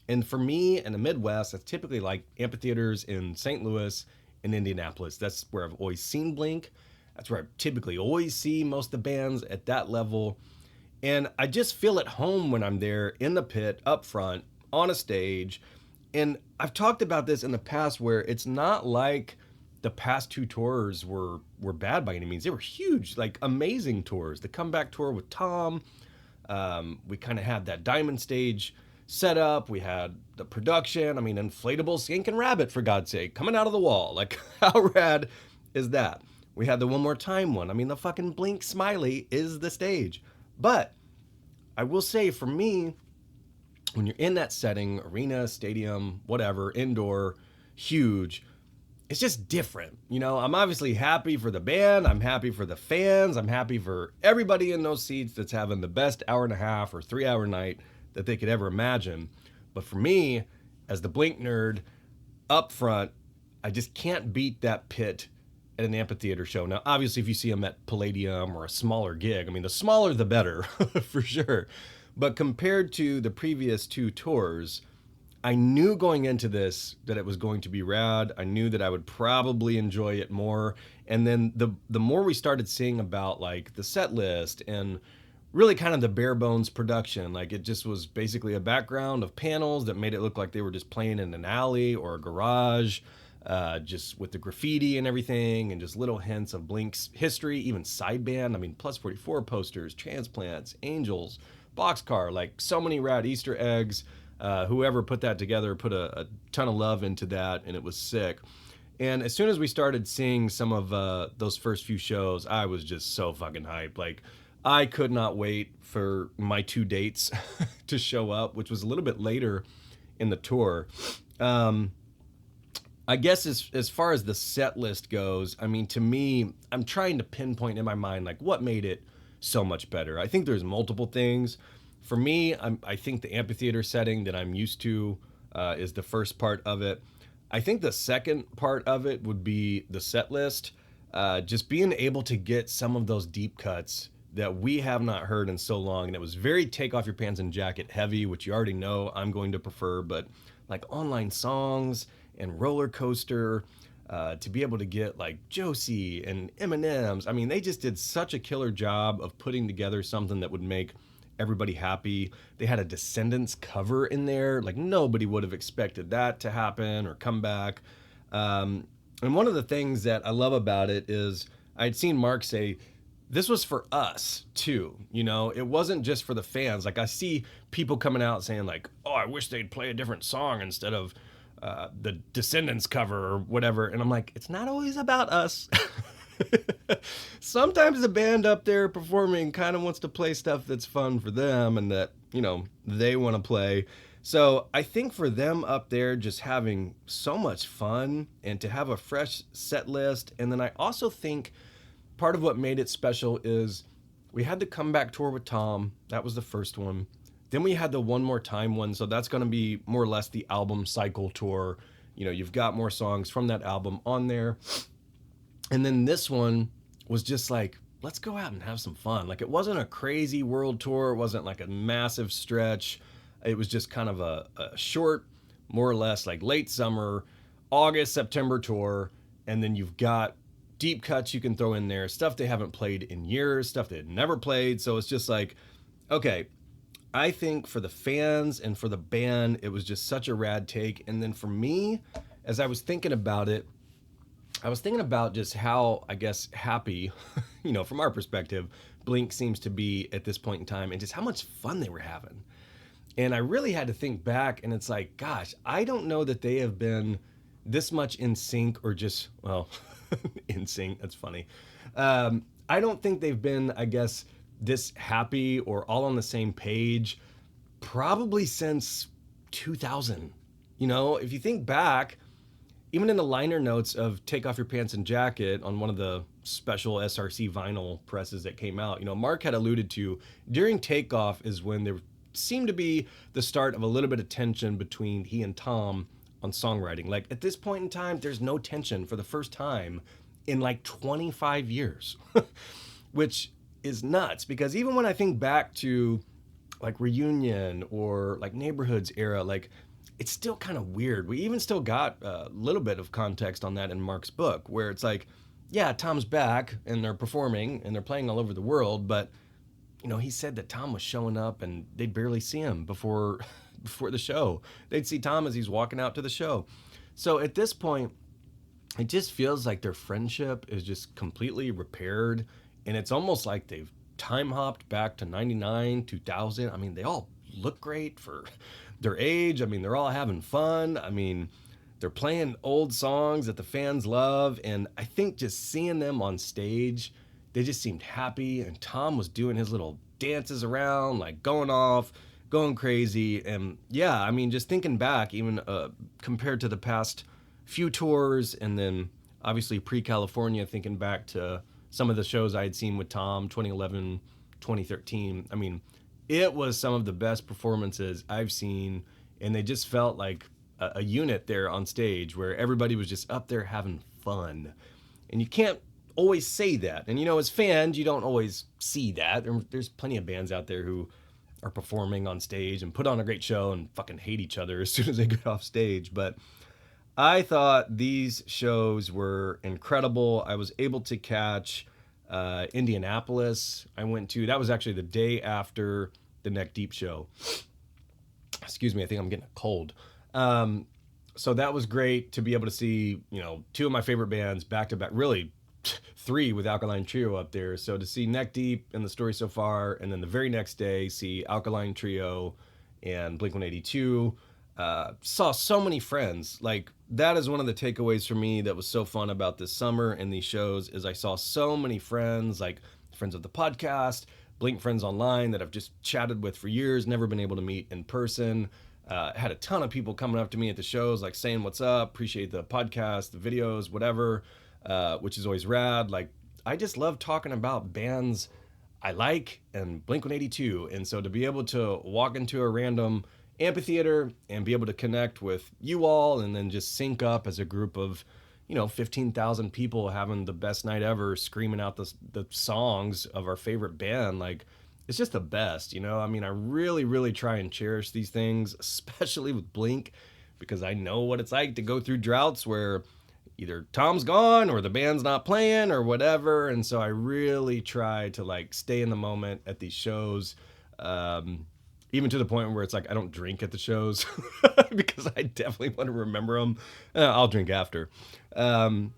And for me, in the Midwest, that's typically like amphitheaters in St. Louis and Indianapolis. That's where I've always seen Blink. That's where I typically always see most of the bands at that level. And I just feel at home when I'm there in the pit, up front, on a stage. And I've talked about this in the past, where it's not like the past two tours were bad by any means. They were huge, like amazing tours. The comeback tour with Tom, we kind of had that Diamond stage set up. We had the production. I mean, inflatable skanking rabbit, for God's sake, coming out of the wall. Like, how rad is that? We had the One More Time one. I mean, the fucking Blink smiley is the stage. But I will say, for me, when you're in that setting, arena, stadium, whatever, indoor, huge, it's just different. I'm obviously happy for the band. I'm happy for the fans. I'm happy for everybody in those seats that's having the best hour and a half or 3 hour night that they could ever imagine. But for me, as the Blink nerd up front, I just can't beat that pit at an amphitheater show. Now, obviously, if you see them at Palladium or a smaller gig, I mean, the smaller the better, for sure. But compared to the previous two tours, I knew going into this that it was going to be rad. I knew that I would probably enjoy it more. And then the more we started seeing about like the set list and really kind of the bare bones production, like it just was basically a background of panels that made it look like they were just playing in an alley or a garage, just with the graffiti and everything, and just little hints of Blink's history, even sideband. I mean, Plus 44 posters, Transplants, Angels, Boxcar, like so many rad Easter eggs. Whoever put that together put a ton of love into that, and it was sick. And as soon as we started seeing some of those first few shows, I was just so fucking hyped. Like, I could not wait for my 2 dates to show up, which was a little bit later in the tour. I guess as far as the set list goes, I mean, to me, I'm trying to pinpoint in my mind, like, what made it so much better. I think there's multiple things. For me, I think the amphitheater setting that I'm used to is the first part of it. I think the second part of it would be the set list. just being able to get some of those deep cuts that we have not heard in so long. And it was very take off your pants and jacket heavy, which you already know I'm going to prefer, but like online songs and roller coaster, to be able to get like Josie and M&M's. I mean, they just did such a killer job of putting together something that would make everybody happy. They had a Descendants cover in there. Like nobody would have expected that to happen or come back. And one of the things that I love about it is I'd seen Mark say, this was for us too. You know, it wasn't just for the fans. Like I see people coming out saying like, oh, I wish they'd play a different song instead of the Descendants cover or whatever. And I'm like, it's not always about us. Sometimes the band up there performing kind of wants to play stuff that's fun for them and that, you know, they want to play. So I think for them up there just having so much fun and to have a fresh set list. And then I also think part of what made it special is we had the comeback tour with Tom. That was the first one. Then we had the One More Time one. So that's going to be more or less the album cycle tour. You know, you've got more songs from that album on there. And then this one was just like, let's go out and have some fun. Like it wasn't a crazy world tour. It wasn't like a massive stretch. It was just kind of a short, more or less like late summer, August, September tour. And then you've got deep cuts you can throw in there, stuff they haven't played in years, stuff they had never played. So it's just like, okay, I think for the fans and for the band, it was just such a rad take. And then for me, as I was thinking about it, I was thinking about just how, I guess, happy, you know, from our perspective, Blink seems to be at this point in time and just how much fun they were having. And I really had to think back, and it's like, gosh, I don't know that they have been this much in sync or just, well, in sync, that's funny. I don't think they've been, I guess, this happy or all on the same page probably since 2000. You know, if you think back, even in the liner notes of Take Off Your Pants and Jacket on one of the special SRC vinyl presses that came out, you know, Mark had alluded to during Takeoff is when there seemed to be the start of a little bit of tension between he and Tom on songwriting. Like at this point in time, there's no tension for the first time in like 25 years, which is nuts because even when I think back to like Reunion or like Neighborhoods era, like it's still kind of weird. We even still got a little bit of context on that in Mark's book where it's like, yeah, Tom's back and they're performing and they're playing all over the world. But, you know, he said that Tom was showing up and they'd barely see him before the show. They'd see Tom as he's walking out to the show. So at this point, it just feels like their friendship is just completely repaired. And it's almost like they've time hopped back to 99, 2000. I mean, they all look great for their age. I mean, they're all having fun. I mean, they're playing old songs that the fans love. And I think just seeing them on stage, they just seemed happy. And Tom was doing his little dances around, like going off, going crazy. And yeah, I mean, just thinking back, even compared to the past few tours, and then obviously pre-California, thinking back to some of the shows I had seen with Tom, 2011, 2013. I mean, it was some of the best performances I've seen, and they just felt like a unit there on stage where everybody was just up there having fun. And you can't always say that. And, you know, as fans, you don't always see that. There's plenty of bands out there who are performing on stage and put on a great show and fucking hate each other as soon as they get off stage. But I thought these shows were incredible. I was able to catch Indianapolis. I went to, that was actually the day after the Neck Deep show. Excuse me, I think I'm getting a cold. So that was great to be able to see, you know, two of my favorite bands back to back, really three with Alkaline Trio up there. So to see Neck Deep and The Story So Far, and then the very next day see Alkaline Trio and Blink-182. Saw so many friends. Like, that is one of the takeaways for me that was so fun about this summer and these shows is I saw so many friends, like friends of the podcast, Blink friends online that I've just chatted with for years, never been able to meet in person. Had a ton of people coming up to me at the shows, like saying what's up, appreciate the podcast, the videos, whatever, which is always rad. Like, I just love talking about bands I like and Blink-182. And so to be able to walk into a random amphitheater and be able to connect with you all and then just sync up as a group of, 15,000 people having the best night ever, screaming out the songs of our favorite band. Like, it's just the best, I mean, I really, really try and cherish these things, especially with Blink, because I know what it's like to go through droughts where either Tom's gone or the band's not playing or whatever. And so I really try to like stay in the moment at these shows. Even to the point where it's like I don't drink at the shows because I definitely want to remember them. I'll drink after. But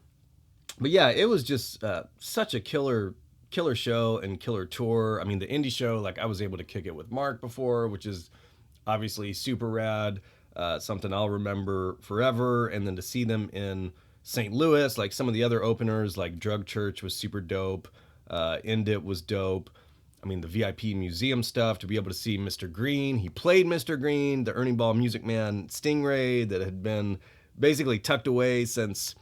yeah, it was just such a killer show and killer tour. I mean, the indie show, like I was able to kick it with Mark before, which is obviously super rad. Something I'll remember forever. And then to see them in St. Louis, like some of the other openers, like Drug Church was super dope. End It was dope. I mean, the VIP museum stuff, to be able to see Mr. Green. He played Mr. Green, the Ernie Ball Music Man Stingray that had been basically tucked away since,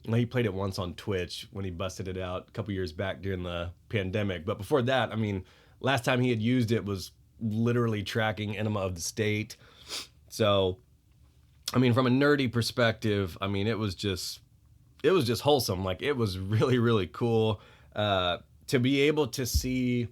he played it once on Twitch when he busted it out a couple years back during the pandemic. But before that, I mean, last time he had used it was literally tracking Enema of the State. So, I mean, from a nerdy perspective, I mean, it was just wholesome. Like, it was really, really cool to be able to see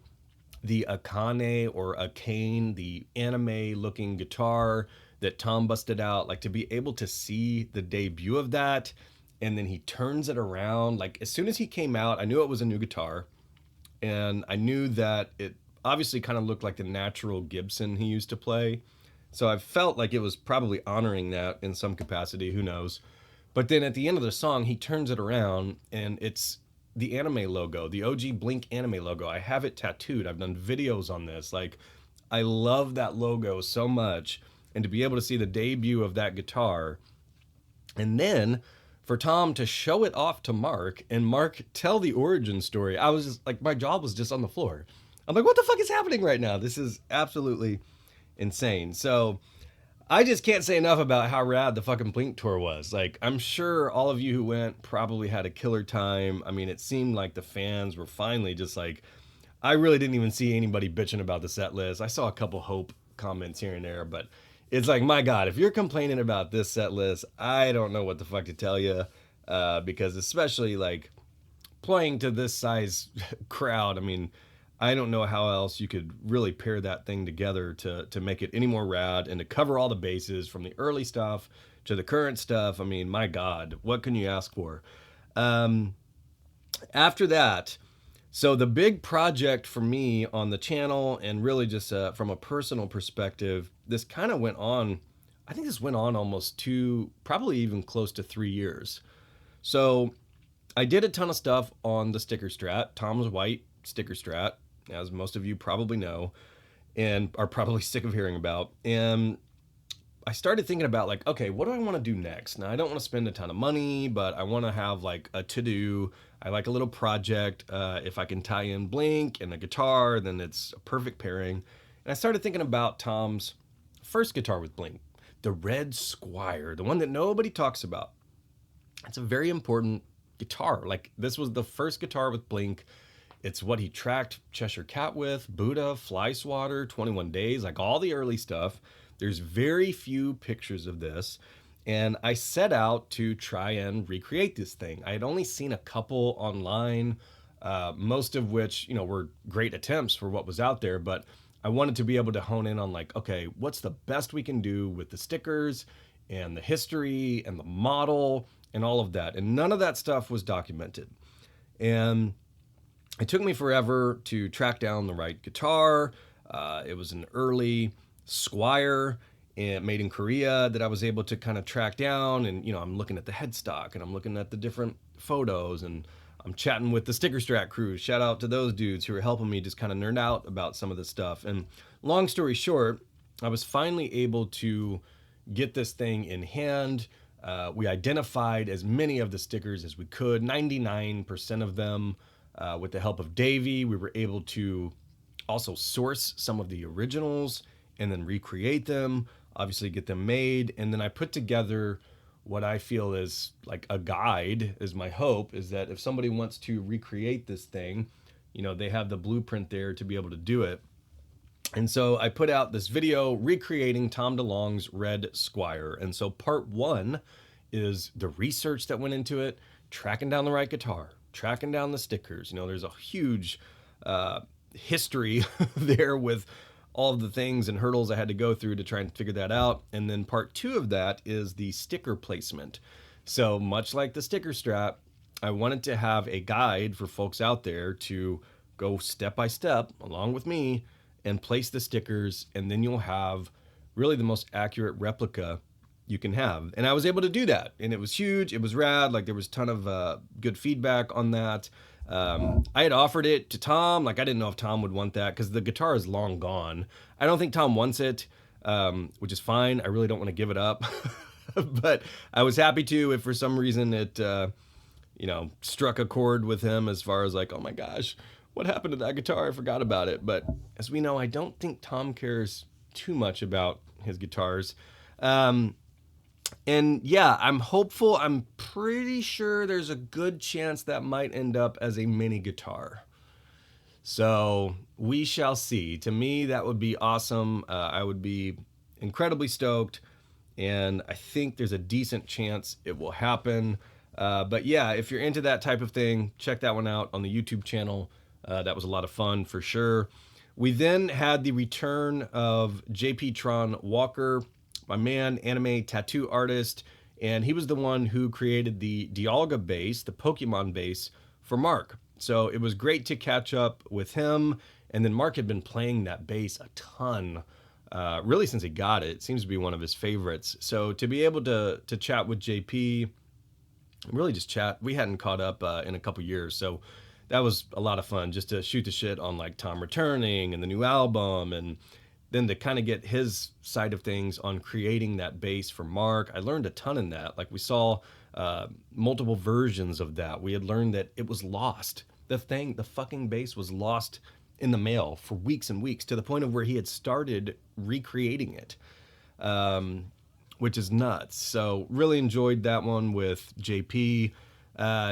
the Akane or Akane, the anime looking guitar that Tom busted out, like to be able to see the debut of that. And then he turns it around. Like as soon as he came out, I knew it was a new guitar. And I knew that it obviously kind of looked like the natural Gibson he used to play. So I felt like it was probably honoring that in some capacity, who knows. But then at the end of the song, he turns it around and it's the anime logo, the OG Blink anime logo. I have it tattooed. I've done videos on this. Like, I love that logo so much. And to be able to see the debut of that guitar, and then for Tom to show it off to Mark, and Mark tell the origin story, I was just like, my jaw was just on the floor. I'm like, what the fuck is happening right now? This is absolutely insane. So I just can't say enough about how rad the fucking Blink tour was. Like, I'm sure all of you who went probably had a killer time. I mean, it seemed like the fans were finally just like, I really didn't even see anybody bitching about the set list. I saw a couple Hope comments here and there, but it's like, my God, if you're complaining about this set list, I don't know what the fuck to tell you. Because especially like playing to this size crowd, I mean, I don't know how else you could really pair that thing together to make it any more rad and to cover all the bases from the early stuff to the current stuff. I mean, my God, what can you ask for? After that, so the big project for me on the channel and really just from a personal perspective, this kind of went on, I think this went on almost 2, probably even close to 3 years. So I did a ton of stuff on the sticker strat, Tom's White sticker strat, as most of you probably know and are probably sick of hearing about. And I started thinking about like, okay, what do I want to do next? Now, I don't want to spend a ton of money, but I want to have like a to-do. I like a little project. If I can tie in Blink and a guitar, then it's a perfect pairing. And I started thinking about Tom's first guitar with Blink, the Red Squier, the one that nobody talks about. It's a very important guitar. Like, this was the first guitar with Blink. It's what he tracked Cheshire Cat with, Buddha, Fly Swatter, 21 Days, like all the early stuff. There's very few pictures of this. And I set out to try and recreate this thing. I had only seen a couple online, most of which, were great attempts for what was out there. But I wanted to be able to hone in on like, okay, what's the best we can do with the stickers and the history and the model and all of that. And none of that stuff was documented. And it took me forever to track down the right guitar. It was an early Squier made in Korea that I was able to kind of track down. And, I'm looking at the headstock and I'm looking at the different photos and I'm chatting with the Sticker Strat crew. Shout out to those dudes who are helping me just kind of nerd out about some of this stuff. And long story short, I was finally able to get this thing in hand. We identified as many of the stickers as we could, 99% of them. With the help of Davey, we were able to also source some of the originals and then recreate them, obviously get them made. And then I put together what I feel is like a guide, is my hope, is that if somebody wants to recreate this thing, they have the blueprint there to be able to do it. And so I put out this video recreating Tom DeLonge's Red Squier. And so part 1 is the research that went into it, tracking down the right guitar, tracking down the stickers. There's a huge history there with all of the things and hurdles I had to go through to try and figure that out. And then part 2 of that is the sticker placement. So much like the sticker strap, I wanted to have a guide for folks out there to go step by step along with me and place the stickers, and then you'll have really the most accurate replica you can have. And I was able to do that, and it was huge. It was rad. Like, there was a ton of good feedback on that. I had offered it to Tom. Like, I didn't know if Tom would want that because the guitar is long gone. I don't think Tom wants it, which is fine. I really don't want to give it up. But I was happy to if for some reason it, struck a chord with him as far as like, oh my gosh, what happened to that guitar? I forgot about it. But as we know, I don't think Tom cares too much about his guitars. And yeah, I'm hopeful. I'm pretty sure there's a good chance that might end up as a mini guitar. So we shall see. To me, that would be awesome. I would be incredibly stoked. And I think there's a decent chance it will happen. But yeah, if you're into that type of thing, check that one out on the YouTube channel. That was a lot of fun for sure. We then had the return of JP Tron Walker, my man, anime tattoo artist, and he was the one who created the Dialga bass, the Pokemon bass, for Mark. So it was great to catch up with him, and then Mark had been playing that bass a ton, really since he got it. It seems to be one of his favorites. So to be able to chat with JP, really just chat. We hadn't caught up in a couple years, so that was a lot of fun just to shoot the shit on like Tom returning and the new album, and then to kind of get his side of things on creating that bass for Mark. I learned a ton in that. Like, we saw multiple versions of that. We had learned that it was lost. The fucking bass was lost in the mail for weeks and weeks, to the point of where he had started recreating it, which is nuts. So really enjoyed that one with JP.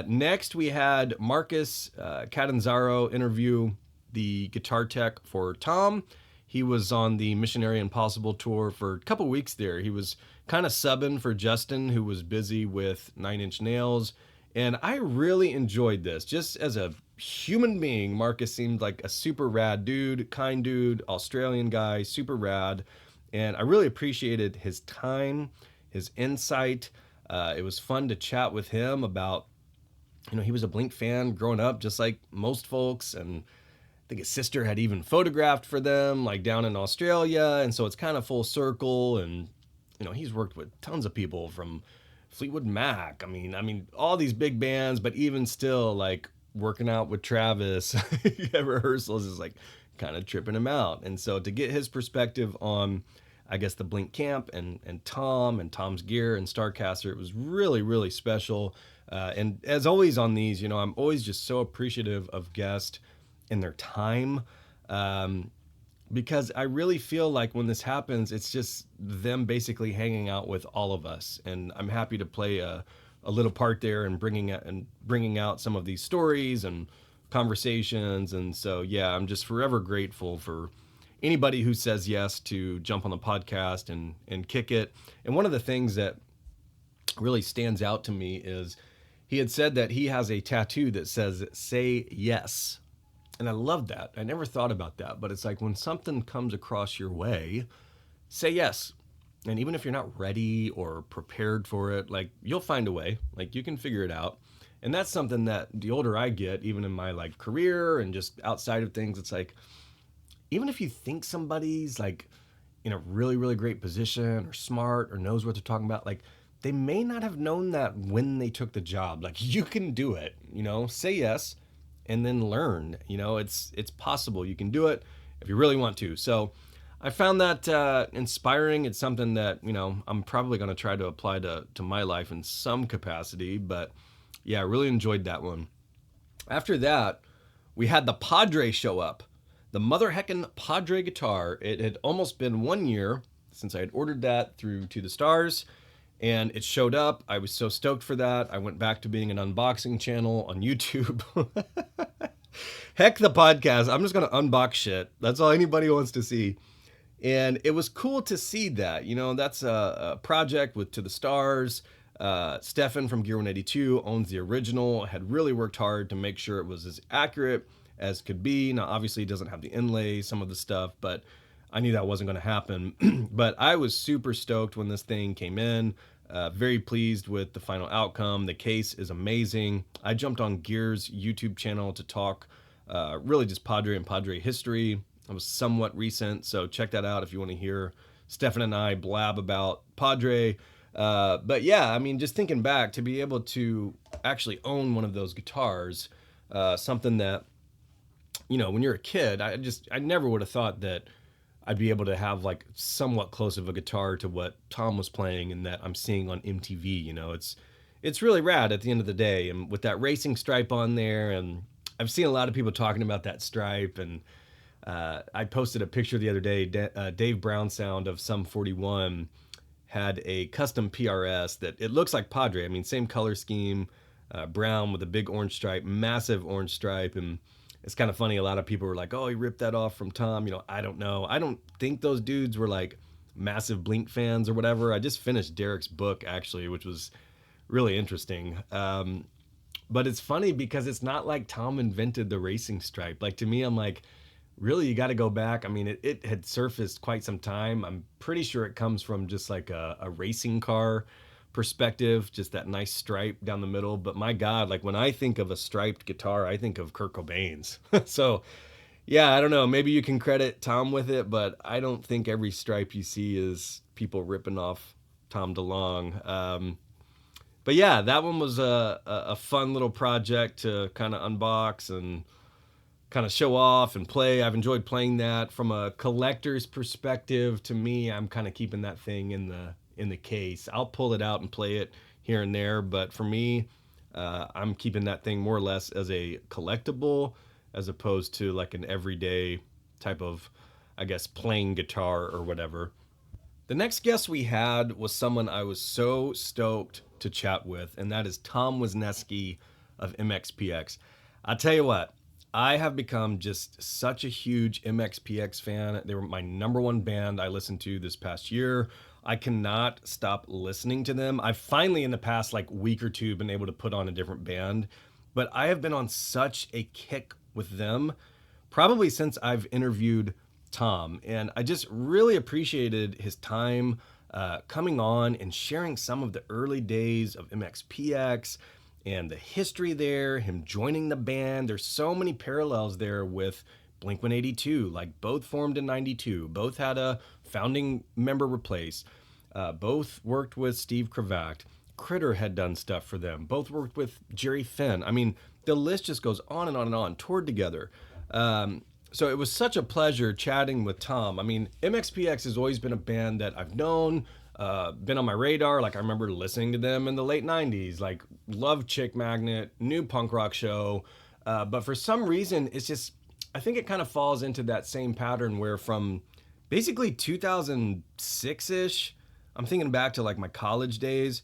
Next, we had Marcus Catanzaro interview the guitar tech for Tom. He was on the Missionary Impossible Tour for a couple weeks there. He was kind of subbing for Justin, who was busy with 9 Inch Nails. And I really enjoyed this. Just as a human being, Marcus seemed like a super rad dude, kind dude, Australian guy, super rad. And I really appreciated his time, his insight. It was fun to chat with him about, he was a Blink fan growing up, just like most folks. And I think his sister had even photographed for them, like down in Australia. And so it's kind of full circle. And, he's worked with tons of people from Fleetwood Mac. I mean, all these big bands, but even still, like, working out with Travis at rehearsals is like kind of tripping him out. And so to get his perspective on, I guess, the Blink camp and Tom and Tom's gear and Starcaster, it was really, really special. And as always on these, I'm always just so appreciative of guests and their time, because I really feel like when this happens, it's just them basically hanging out with all of us. And I'm happy to play a little part there and bringing out some of these stories and conversations. And so, yeah, I'm just forever grateful for anybody who says yes to jump on the podcast and kick it. And one of the things that really stands out to me is he had said that he has a tattoo that says, "Say yes." And I love that. I never thought about that, but it's like when something comes across your way, say yes. And even if you're not ready or prepared for it, like, you'll find a way. Like, you can figure it out. And that's something that the older I get, even in my like career and just outside of things, it's like, even if you think somebody's like in a really, really great position or smart or knows what they're talking about, like, they may not have known that when they took the job. Like, you can do it, say yes and then learn. It's possible. You can do it if you really want to. So I found that inspiring. It's something that, I'm probably going to try to apply to my life in some capacity. But yeah, I really enjoyed that one. After that, we had the Padre show up. The mother heckin' Padre guitar. It had almost been 1 year since I had ordered that through To The Stars, and it showed up. I was so stoked for that. I went back to being an unboxing channel on YouTube. Heck the podcast. I'm just going to unbox shit. That's all anybody wants to see. And it was cool to see that. That's a project with To The Stars. Stefan from Gear 182 owns the original, had really worked hard to make sure it was as accurate as could be. Now, obviously, it doesn't have the inlay, some of the stuff, but I knew that wasn't going to happen. But I was super stoked when this thing came in. Very pleased with the final outcome. The case is amazing. I jumped on Gear's YouTube channel to talk really just Padre and Padre history. It was somewhat recent, so check that out if you want to hear Stefan and I blab about Padre. But yeah, I mean, just thinking back, to be able to actually own one of those guitars, something that, you know, when you're a kid, I never would have thought that I'd be able to have like somewhat close of a guitar to what Tom was playing and that I'm seeing on MTV. You know, it's really rad at the end of the day. And with that racing stripe on there, and I've seen a lot of people talking about that stripe, and I posted a picture the other day. Dave Brown Sound of Sum 41 had a custom PRS that it looks like Padre. I mean, same color scheme, brown with a big orange stripe, massive orange stripe. And it's kind of funny. A lot of people were like, oh, he ripped that off from Tom. You know, I don't know. I don't think those dudes were like massive Blink fans or whatever. I just finished Derek's book, actually, which was really interesting. But it's funny because it's not like Tom invented the racing stripe. Like, to me, I'm like, really, you got to go back. I mean, it had surfaced quite some time. I'm pretty sure it comes from just like a racing car perspective, just that nice stripe down the middle. But my God, like when I think of a striped guitar, I think of Kurt Cobain's. So yeah, I don't know. Maybe you can credit Tom with it, but I don't think every stripe you see is people ripping off Tom DeLonge. But yeah, that one was a fun little project to kind of unbox and kind of show off and play. I've enjoyed playing that. From a collector's perspective, to me, I'm kind of keeping that thing in the case. I'll pull it out and play it here and there, but for me, I'm keeping that thing more or less as a collectible as opposed to like an everyday type of, I guess, playing guitar or whatever. The next guest we had was someone I was so stoked to chat with, and that is Tom Wisniewski of MxPx. I'll tell you what, I have become just such a huge MxPx fan. They were my number one band I listened to this past year. I cannot stop listening to them. I've finally, in the past like week or two, been able to put on a different band, but I have been on such a kick with them probably since I've interviewed Tom, and I just really appreciated his time coming on and sharing some of the early days of MxPx and the history there, him joining the band. There's so many parallels there with Blink-182, like both formed in 92, both had a founding member replace, both worked with Steve Kravac. Critter had done stuff for them, both worked with Jerry Finn. I mean, the list just goes on and on and on, toured together. So it was such a pleasure chatting with Tom. I mean, MxPx has always been a band that I've known, been on my radar. Like, I remember listening to them in the late 90s, like loved Chick Magnet, new punk rock show. But for some reason, it's just, I think it kind of falls into that same pattern where from basically 2006-ish, I'm thinking back to like my college days,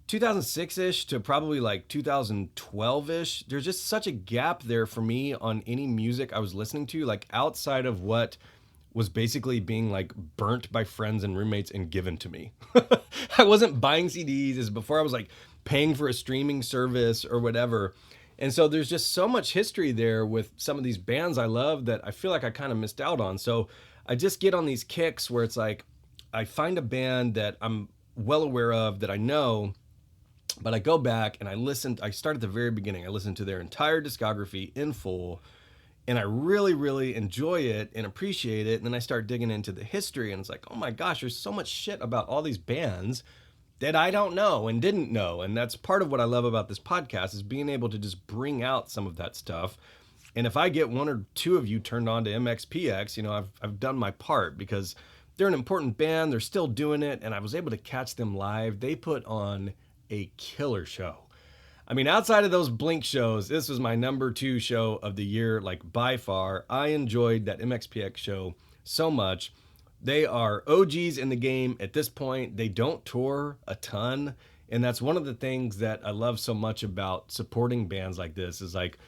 2006-ish to probably like 2012-ish, there's just such a gap there for me on any music I was listening to, like outside of what was basically being like burnt by friends and roommates and given to me. I wasn't buying CDs. As before I was like paying for a streaming service or whatever. And so there's just so much history there with some of these bands I love that I feel like I kind of missed out on. So I just get on these kicks where it's like, I find a band that I'm well aware of, that I know, but I go back and I start at the very beginning. I listen to their entire discography in full, and I really, really enjoy it and appreciate it. And then I start digging into the history, and it's like, oh my gosh, there's so much shit about all these bands that I don't know and didn't know. And that's part of what I love about this podcast, is being able to just bring out some of that stuff. And if I get one or two of you turned on to MxPx, you know, I've done my part, because they're an important band. They're still doing it. And I was able to catch them live. They put on a killer show. I mean, outside of those Blink shows, this was my number 2 show of the year, like by far. I enjoyed that MxPx show so much. They are OGs in the game at this point. They don't tour a ton. And that's one of the things that I love so much about supporting bands like this, is like,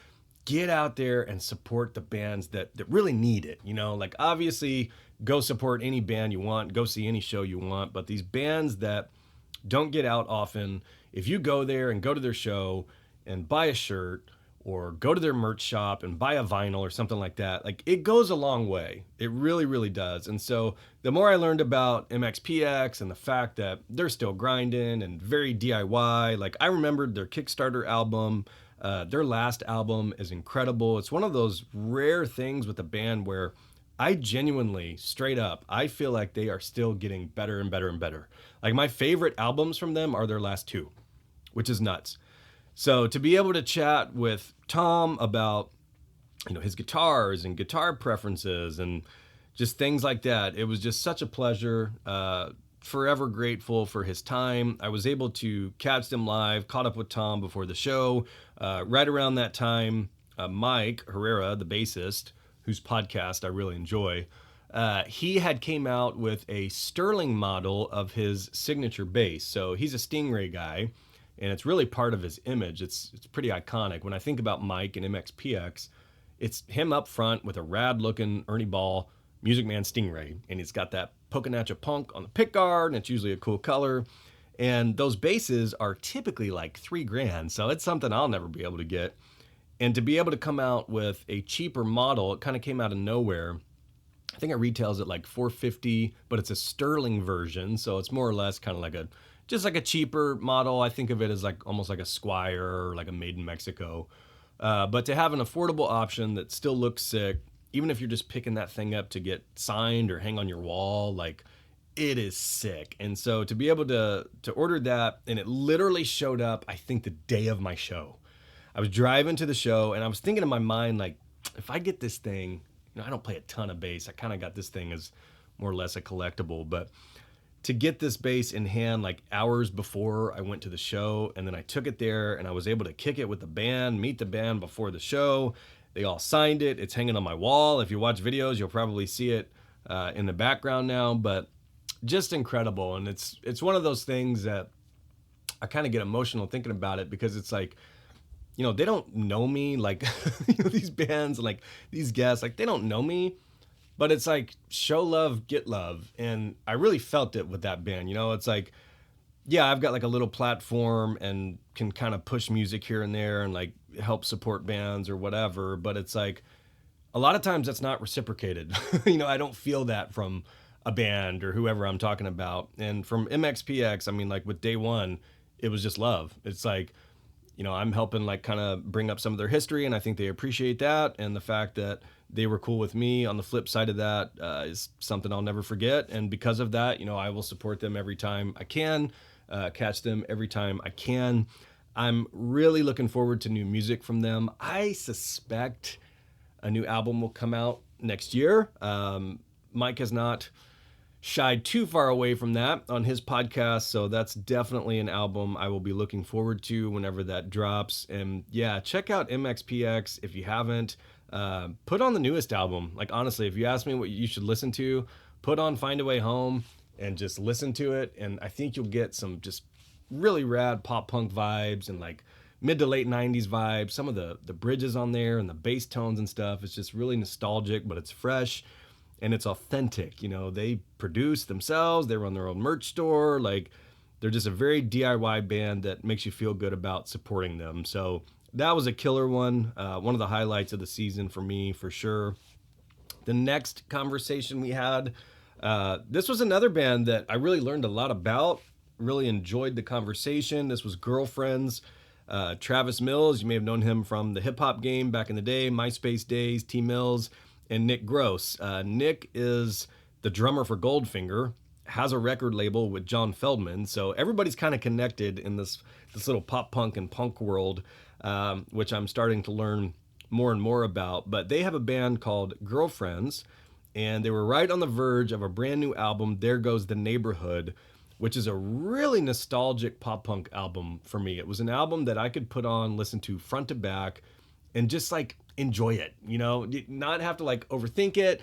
get out there and support the bands that really need it. You know, like obviously go support any band you want, go see any show you want, but these bands that don't get out often. If you go there and go to their show and buy a shirt, or go to their merch shop and buy a vinyl or something like that, like, it goes a long way. It really, really does. And so the more I learned about MxPx and the fact that they're still grinding and very DIY, like, I remembered their Kickstarter album. Their last album is incredible. It's one of those rare things with a band where I genuinely, straight up, I feel like they are still getting better and better and better. Like, my favorite albums from them are their last two, which is nuts. So to be able to chat with Tom about, his guitars and guitar preferences and just things like that, it was just such a pleasure. Forever grateful for his time. I was able to catch them live, caught up with Tom before the show. Right around that time, Mike Herrera, the bassist, whose podcast I really enjoy, he had came out with a Sterling model of his signature bass. So he's a Stingray guy, and it's really part of his image. It's pretty iconic. When I think about Mike and MxPx, it's him up front with a rad-looking Ernie Ball Music Man Stingray, and he's got that poking at you punk on the pickguard, and it's usually a cool color. And those basses are typically like $3,000, so it's something I'll never be able to get. And to be able to come out with a cheaper model, it kind of came out of nowhere. I think it retails at like $450, but it's a Sterling version, so it's more or less kind of like just like a cheaper model. I think of it as like almost like a Squier or like a Made in Mexico. But to have an affordable option that still looks sick, even if you're just picking that thing up to get signed or hang on your wall, like, it is sick. And so to be able to order that, and it literally showed up, I think, the day of my show. I was driving to the show and I was thinking in my mind, like, if I get this thing, I don't play a ton of bass. I kind of got this thing as more or less a collectible, but to get this bass in hand like hours before I went to the show, and then I took it there and I was able to kick it with the band, meet the band before the show. They all signed it. It's hanging on my wall. If you watch videos, you'll probably see it in the background now, but just incredible. And it's one of those things that I kind of get emotional thinking about it, because it's like, they don't know me, like, these bands, like these guests, like, they don't know me. But it's like, show love, get love. And I really felt it with that band. It's like, yeah, I've got like a little platform and can kind of push music here and there and like help support bands or whatever. But it's like, a lot of times that's not reciprocated. I don't feel that from a band or whoever I'm talking about. And from MxPx, I mean, like with day one, it was just love. It's like, I'm helping like kind of bring up some of their history, and I think they appreciate that. And the fact that they were cool with me on the flip side of that is something I'll never forget. And because of that, I will support them every time I can, catch them every time I can. I'm really looking forward to new music from them. I suspect a new album will come out next year. Mike has not shied too far away from that on his podcast, so that's definitely an album I will be looking forward to whenever that drops. And yeah, check out MxPx if you haven't. Put on the newest album. Like, honestly, if you ask me what you should listen to, put on Find a Way Home and just listen to it, and I think you'll get some just really rad pop punk vibes and like mid to late 90s vibes. Some of the bridges on there and the bass tones and stuff, it's just really nostalgic, but it's fresh. And it's authentic. They produce themselves. They run their own merch store. Like, they're just a very DIY band that makes you feel good about supporting them. So that was a killer one. One of the highlights of the season for me, for sure. The next conversation we had, this was another band that I really learned a lot about. Really enjoyed the conversation. This was Girlfriends. Travis Mills, you may have known him from the hip hop game back in the day, MySpace days, T Mills, and Nick Gross. Nick is the drummer for Goldfinger, has a record label with John Feldman, so everybody's kind of connected in this little pop punk and punk world, which I'm starting to learn more and more about. But they have a band called Girlfriends, and they were right on the verge of a brand new album, There Goes the Neighborhood, which is a really nostalgic pop punk album for me. It was an album that I could put on, listen to front to back, and just like enjoy it, not have to like overthink it,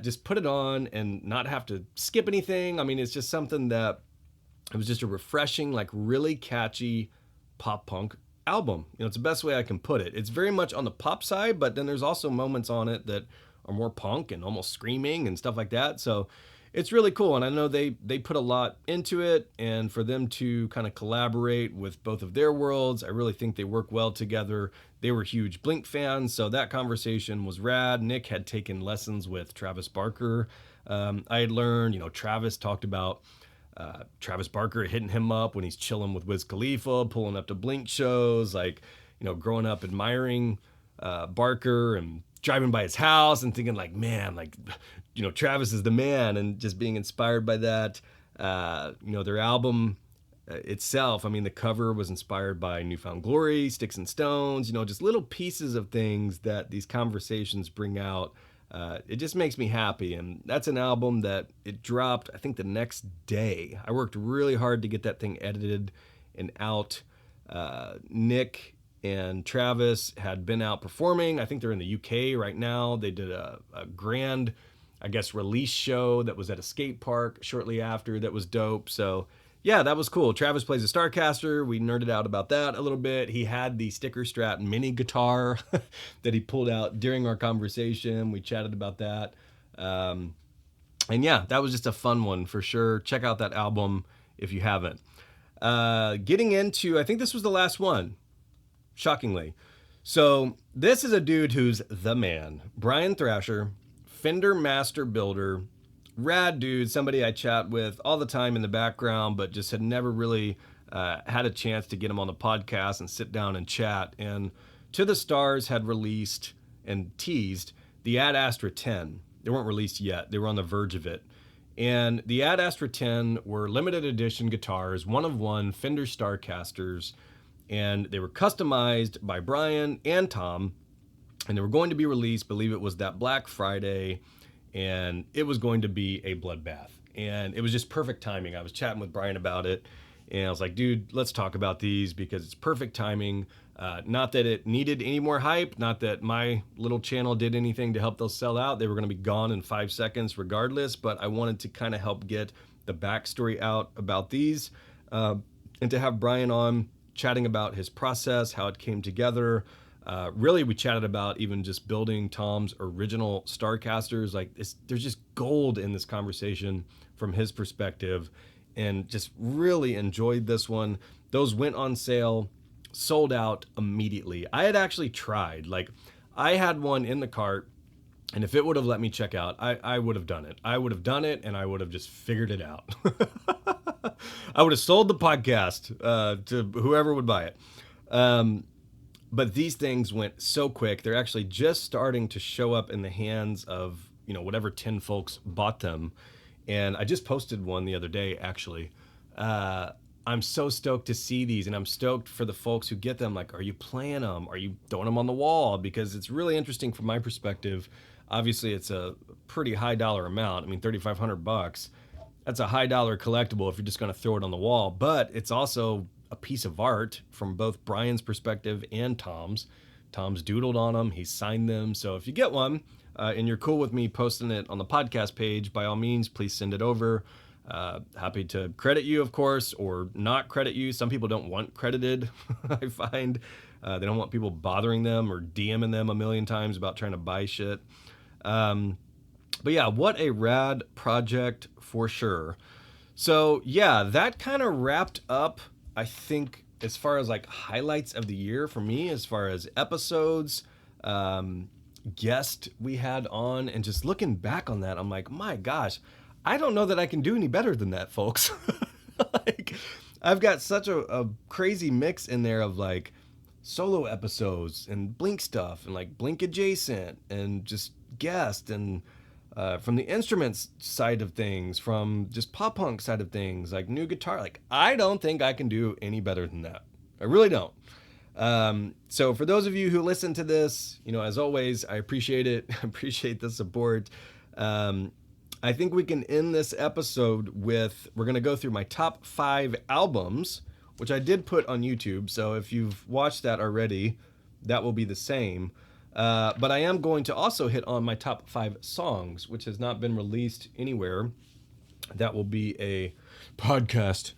just put it on and not have to skip anything. I mean, it's just something that it was just a refreshing, like really catchy pop punk album. It's the best way I can put it. It's very much on the pop side, but then there's also moments on it that are more punk and almost screaming and stuff like that. So it's really cool. And I know they put a lot into it, and for them to kind of collaborate with both of their worlds, I really think they work well together. They were huge Blink fans, so that conversation was rad. Nick had taken lessons with Travis Barker. I had learned, Travis talked about Travis Barker hitting him up when he's chilling with Wiz Khalifa, pulling up to Blink shows, like, growing up admiring Barker and driving by his house and thinking like, man, like, Travis is the man, and just being inspired by that. Their album itself, I mean, the cover was inspired by Newfound Glory, Sticks and Stones, just little pieces of things that these conversations bring out. It just makes me happy. And that's an album that it dropped, I think, the next day. I worked really hard to get that thing edited and out. Nick and Travis had been out performing. I think they're in the UK right now. They did a grand, I guess, release show that was at a skate park shortly after. That was dope. So yeah, that was cool. Travis plays a Starcaster. We nerded out about that a little bit. He had the sticker strap mini guitar that he pulled out during our conversation. We chatted about that. And yeah, that was just a fun one for sure. Check out that album if you haven't. Getting into, I think this was the last one, shockingly. So this is a dude who's the man. Brian Thrasher, Fender Master Builder, rad dude, somebody I chat with all the time in the background, but just had never really had a chance to get him on the podcast and sit down and chat. And To the Stars had released and teased the Ad Astra 10. They weren't released yet. They were on the verge of it. And the Ad Astra 10 were limited edition guitars, one of one Fender Starcasters, and they were customized by Brian and Tom, and they were going to be released, believe it was that Black Friday, and it was going to be a bloodbath. And it was just perfect timing. I was chatting with Brian about it, and I was like, dude, let's talk about these because it's perfect timing. Not that it needed any more hype, not that my little channel did anything to help those sell out. They were going to be gone in 5 seconds regardless, but I wanted to kind of help get the backstory out about these, and to have Brian on chatting about his process, how it came together. Really, we chatted about even just building Tom's original Starcasters. Like, there's just gold in this conversation from his perspective, and just really enjoyed this one. Those went on sale, sold out immediately. I had actually tried. Like, I had one in the cart, and if it would have let me check out, I would have done it. I would have done it, and I would have just figured it out. I would have sold the podcast to whoever would buy it. But these things went so quick. They're actually just starting to show up in the hands of, whatever 10 folks bought them. And I just posted one the other day, actually. I'm so stoked to see these, and I'm stoked for the folks who get them. Like, are you playing them? Are you throwing them on the wall? Because it's really interesting from my perspective. Obviously, it's a pretty high dollar amount. I mean, $3,500. That's a high dollar collectible if you're just going to throw it on the wall. But it's also a piece of art from both Brian's perspective and Tom's. Tom's doodled on them. He signed them. So if you get one and you're cool with me posting it on the podcast page, by all means, please send it over. Happy to credit you, of course, or not credit you. Some people don't want credited, I find. They don't want people bothering them or DMing them a million times about trying to buy shit. But yeah, what a rad project for sure. So yeah, that kind of wrapped up, I think, as far as like highlights of the year for me, as far as episodes, guest we had on, and just looking back on that, I'm like, my gosh, I don't know that I can do any better than that, folks. Like, I've got such a crazy mix in there of like solo episodes and Blink stuff and like Blink adjacent and just guest and from the instruments side of things, from just pop punk side of things, like new guitar. Like, I don't think I can do any better than that. I really don't. So for those of you who listen to this, as always, I appreciate it. I appreciate the support. I think we can end this episode with, we're going to go through my top 5 albums, which I did put on YouTube. So if you've watched that already, that will be the same. But I am going to also hit on my top 5 songs, which has not been released anywhere. That will be a podcast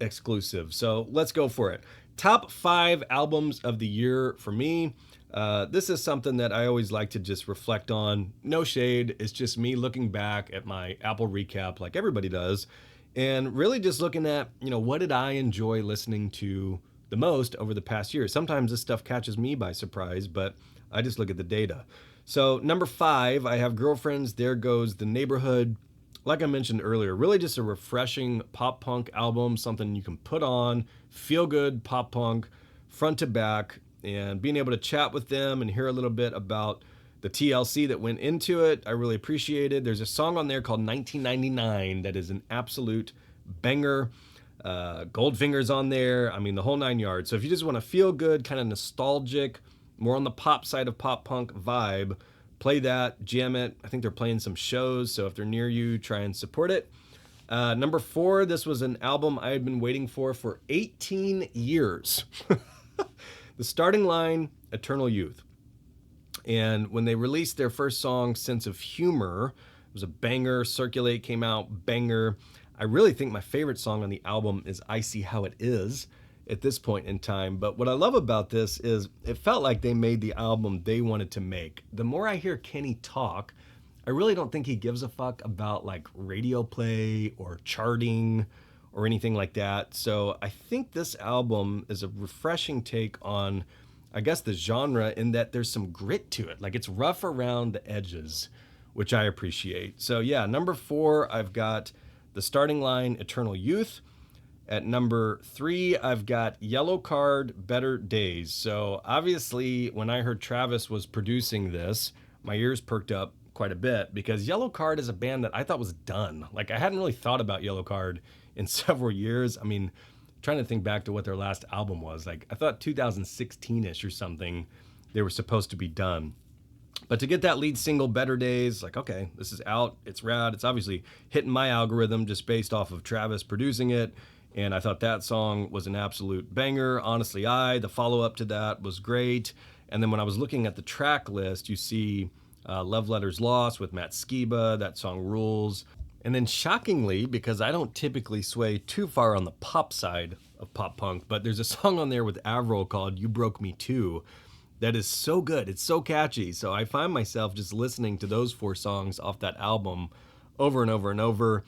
exclusive. So let's go for it. Top 5 albums of the year for me. This is something that I always like to just reflect on. No shade. It's just me looking back at my Apple recap like everybody does, and really just looking at, what did I enjoy listening to the most over the past year. Sometimes this stuff catches me by surprise, but I just look at the data. So number 5, I have Girlfriends, There Goes the Neighborhood. Like I mentioned earlier, really just a refreshing pop punk album, something you can put on, feel good pop punk, front to back, and being able to chat with them and hear a little bit about the TLC that went into it, I really appreciated. There's a song on there called 1999 that is an absolute banger. Goldfinger's on there. I mean, the whole 9 yards. So if you just want to feel good, kind of nostalgic, more on the pop side of pop punk vibe, play that, jam it. I think they're playing some shows, so if they're near you, try and support it. Number 4, this was an album I had been waiting for 18 years. The Starting Line, Eternal Youth. And when they released their first song, Sense of Humor, it was a banger. Circulate came out, banger. I really think my favorite song on the album is I See How It Is at this point in time. But what I love about this is it felt like they made the album they wanted to make. The more I hear Kenny talk, I really don't think he gives a fuck about like radio play or charting or anything like that. So I think this album is a refreshing take on, I guess, the genre, in that there's some grit to it. Like, it's rough around the edges, which I appreciate. So yeah, number 4, I've got The Starting Line, Eternal Youth. At number 3, I've got Yellow Card, Better Days. So obviously, when I heard Travis was producing this, my ears perked up quite a bit, because Yellow Card is a band that I thought was done. Like, I hadn't really thought about Yellow Card in several years. I mean, trying to think back to what their last album was. Like, I thought 2016-ish or something, they were supposed to be done. But to get that lead single, Better Days, like, okay, this is out, it's rad. It's obviously hitting my algorithm just based off of Travis producing it. And I thought that song was an absolute banger. Honestly, the follow-up to that was great. And then when I was looking at the track list, you see Love Letters Lost with Matt Skiba. That song rules. And then shockingly, because I don't typically sway too far on the pop side of pop punk, but there's a song on there with Avril called You Broke Me Too that is so good. It's so catchy. So I find myself just listening to those 4 songs off that album over and over and over.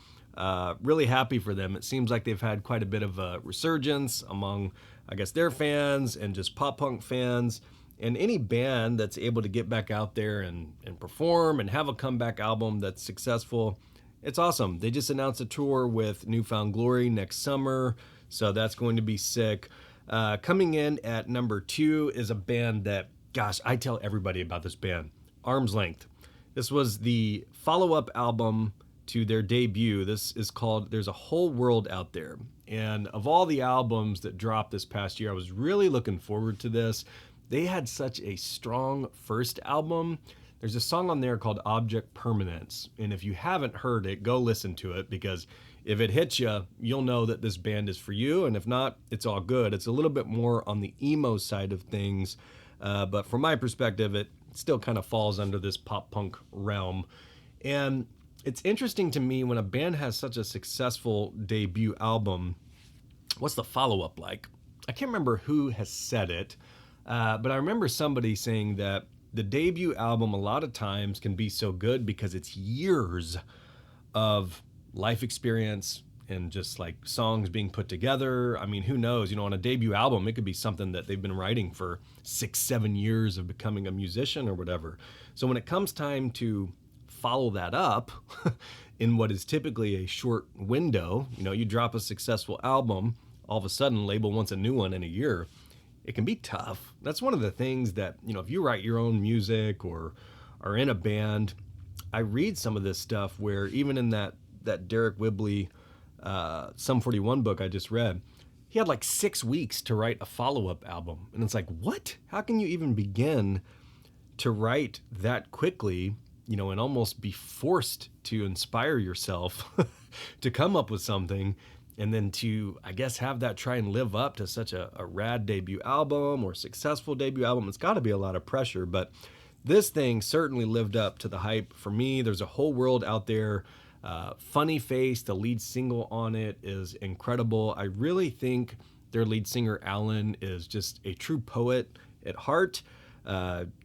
Really happy for them. It seems like they've had quite a bit of a resurgence among, I guess, their fans and just pop punk fans. And any band that's able to get back out there and perform and have a comeback album that's successful, it's awesome. They just announced a tour with Newfound Glory next summer, so that's going to be sick. Coming in at number 2 is a band that, gosh, I tell everybody about this band, Arm's Length. This was the follow-up album to their debut. This is called There's a Whole World Out There. And of all the albums that dropped this past year, I was really looking forward to this. They had such a strong first album. There's a song on there called Object Permanence. And if you haven't heard it, go listen to it, because if it hits you, you'll know that this band is for you. And if not, it's all good. It's a little bit more on the emo side of things. But from my perspective, it still kind of falls under this pop punk realm. And it's interesting to me when a band has such a successful debut album, what's the follow-up like? I can't remember who has said it, but I remember somebody saying that the debut album a lot of times can be so good because it's years of life experience and just like songs being put together. I mean, who knows? On a debut album, it could be something that they've been writing for 6-7 years of becoming a musician or whatever. So when it comes time to follow that up in what is typically a short window, you drop a successful album, all of a sudden label wants a new one in a year. It can be tough. That's one of the things that, if you write your own music or are in a band, I read some of this stuff where even in that Derek Whibley Sum 41 book I just read, he had like 6 weeks to write a follow-up album. And it's like, what? How can you even begin to write that quickly, and almost be forced to inspire yourself to come up with something, and then to, I guess, have that try and live up to such a rad debut album or successful debut album? It's got to be a lot of pressure, but this thing certainly lived up to the hype for me. There's a whole world out there. Funny Face, the lead single on it, is incredible. I really think Their lead singer, Alan, is just a true poet at heart.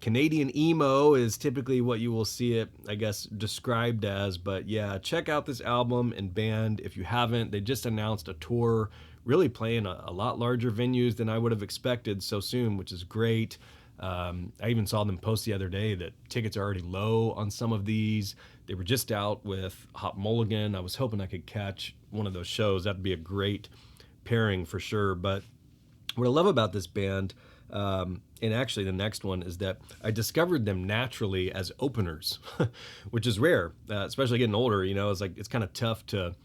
Canadian emo is typically what you will see it, I guess, described as. But yeah, check out this album and band if you haven't. They just announced a tour, really playing a lot larger venues than I would have expected so soon, which is great. I even saw them post the other day that tickets are already low on some of these. They were just out with Hot Mulligan. I was hoping I could catch one of those shows. That'd be a great pairing for sure. But what I love about this band, and actually the next one, is that I discovered them naturally as openers, which is rare, especially getting older. It's kind of tough to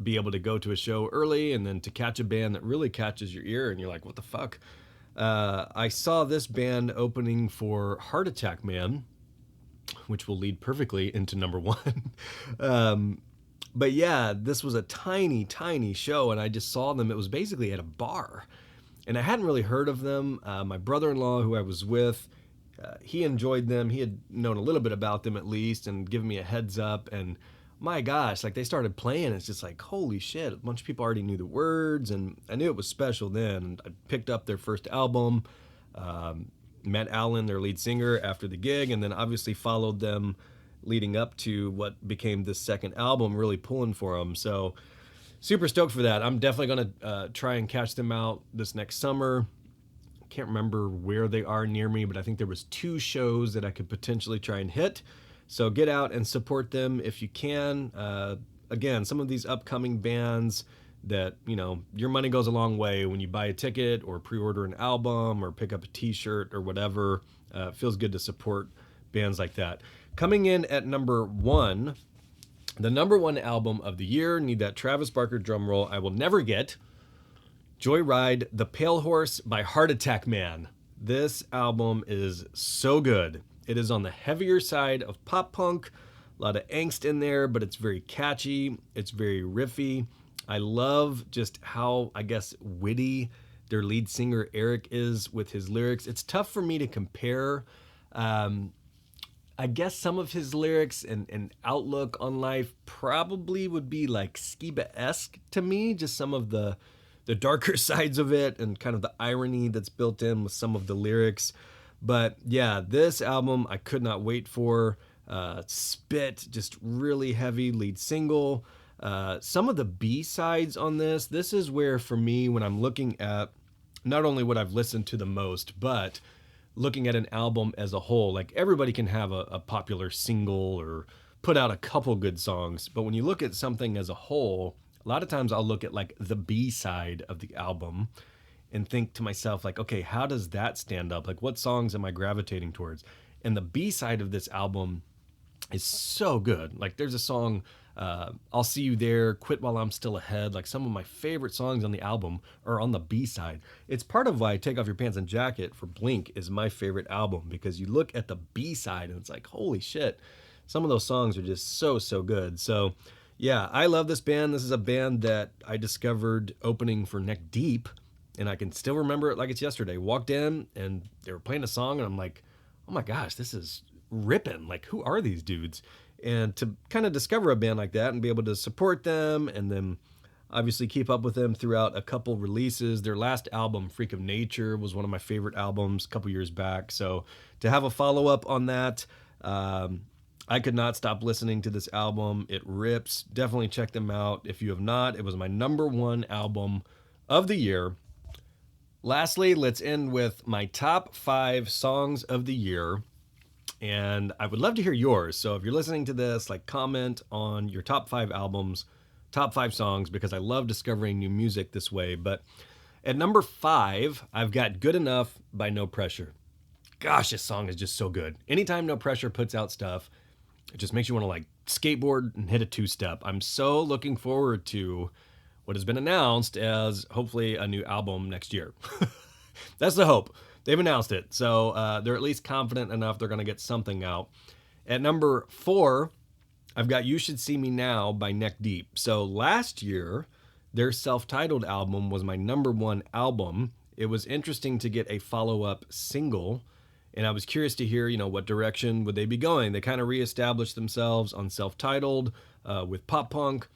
be able to go to a show early and then to catch a band that really catches your ear and you're like, what the fuck? I saw this band opening for Heart Attack Man, which will lead perfectly into number one. But yeah, this was a tiny, tiny show, and I just saw them. It was basically at a bar, and I hadn't really heard of them. My brother-in-law, who I was with, he enjoyed them. He had known a little bit about them at least and given me a heads up, and my gosh, like they started playing, it's just like, holy shit, a bunch of people already knew the words, and I knew it was special then. I picked up their first album, met Alan, their lead singer, after the gig, and then obviously followed them leading up to what became this second album, really pulling for them. So super stoked for that. I'm definitely going to try and catch them out this next summer. Can't remember where they are near me, but I think there was 2 shows that I could potentially try and hit. So get out and support them if you can. Again, some of these upcoming bands that, your money goes a long way when you buy a ticket or pre-order an album or pick up a t-shirt or whatever. It feels good to support bands like that. Coming in at number 1, the number 1 album of the year, need that Travis Barker drum roll I will never get, Joyride, The Pale Horse by Heart Attack Man. This album is so good. It is on the heavier side of pop punk, a lot of angst in there, but it's very catchy. It's very riffy. I love just how, I guess, witty their lead singer Eric is with his lyrics. It's tough for me to compare. I guess some of his lyrics and outlook on life probably would be like Skiba-esque to me, just some of the darker sides of it and kind of the irony that's built in with some of the lyrics. But yeah, this album I could not wait for. Spit, just really heavy lead single. Some of the B-sides on this is where for me, when I'm looking at not only what I've listened to the most, but looking at an album as a whole, like everybody can have a popular single or put out a couple good songs. But when you look at something as a whole, a lot of times I'll look at like the B-side of the album and think to myself, like, okay, how does that stand up? Like, what songs am I gravitating towards? And the B-side of this album is so good. Like, there's a song, I'll See You There, Quit While I'm Still Ahead. Like, some of my favorite songs on the album are on the B-side. It's part of why Take Off Your Pants and Jacket for Blink is my favorite album, because you look at the B-side and it's like, holy shit, some of those songs are just so, so good. So, yeah, I love this band. This is a band that I discovered opening for Neck Deep, and I can still remember it like it's yesterday. Walked in and they were playing a song and I'm like, oh my gosh, this is ripping. Like, who are these dudes? And to kind of discover a band like that and be able to support them and then obviously keep up with them throughout a couple releases. Their last album, Freak of Nature, was one of my favorite albums a couple years back. So to have a follow-up on that, I could not stop listening to this album. It rips. Definitely check them out if you have not. It was my number 1 album of the year. Lastly, let's end with my top 5 songs of the year. And I would love to hear yours. So if you're listening to this, like, comment on your top 5 albums, top 5 songs, because I love discovering new music this way. But at number 5, I've got Good Enough by No Pressure. Gosh, this song is just so good. Anytime No Pressure puts out stuff, it just makes you want to like skateboard and hit a 2-step. I'm so looking forward to what has been announced as hopefully a new album next year. That's the hope. They've announced it. So they're at least confident enough they're going to get something out. At number 4, I've got You Should See Me Now by Neck Deep. So last year, their self-titled album was my number 1 album. It was interesting to get a follow-up single, and I was curious to hear, what direction would they be going. They kind of reestablished themselves on self-titled with pop punk,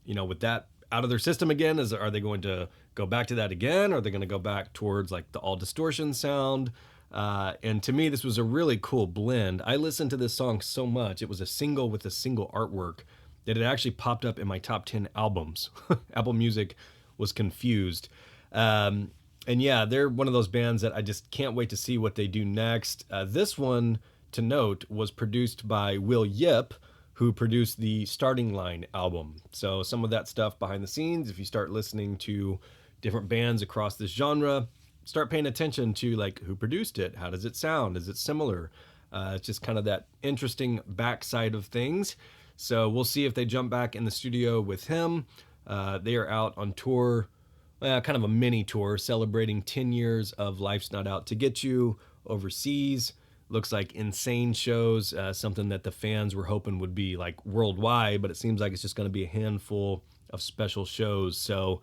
with that out of their system again. Are they going to go back to that again? Are they going to go back towards like the all distortion sound? And to me, this was a really cool blend. I listened to this song so much. It was a single with a single artwork that it actually popped up in my top 10 albums. Apple Music was confused. And yeah, they're one of those bands that I just can't wait to see what they do next. This one, to note, was produced by Will Yip, who produced the Starting Line album. So some of that stuff behind the scenes, if you start listening to different bands across this genre, start paying attention to like who produced it, how does it sound, is it similar? It's just kind of that interesting backside of things. So we'll see if they jump back in the studio with him. They are out on tour, kind of a mini tour celebrating 10 years of Life's Not Out to Get You overseas. Looks like insane shows, something that the fans were hoping would be like worldwide, but it seems like it's just going to be a handful of special shows. So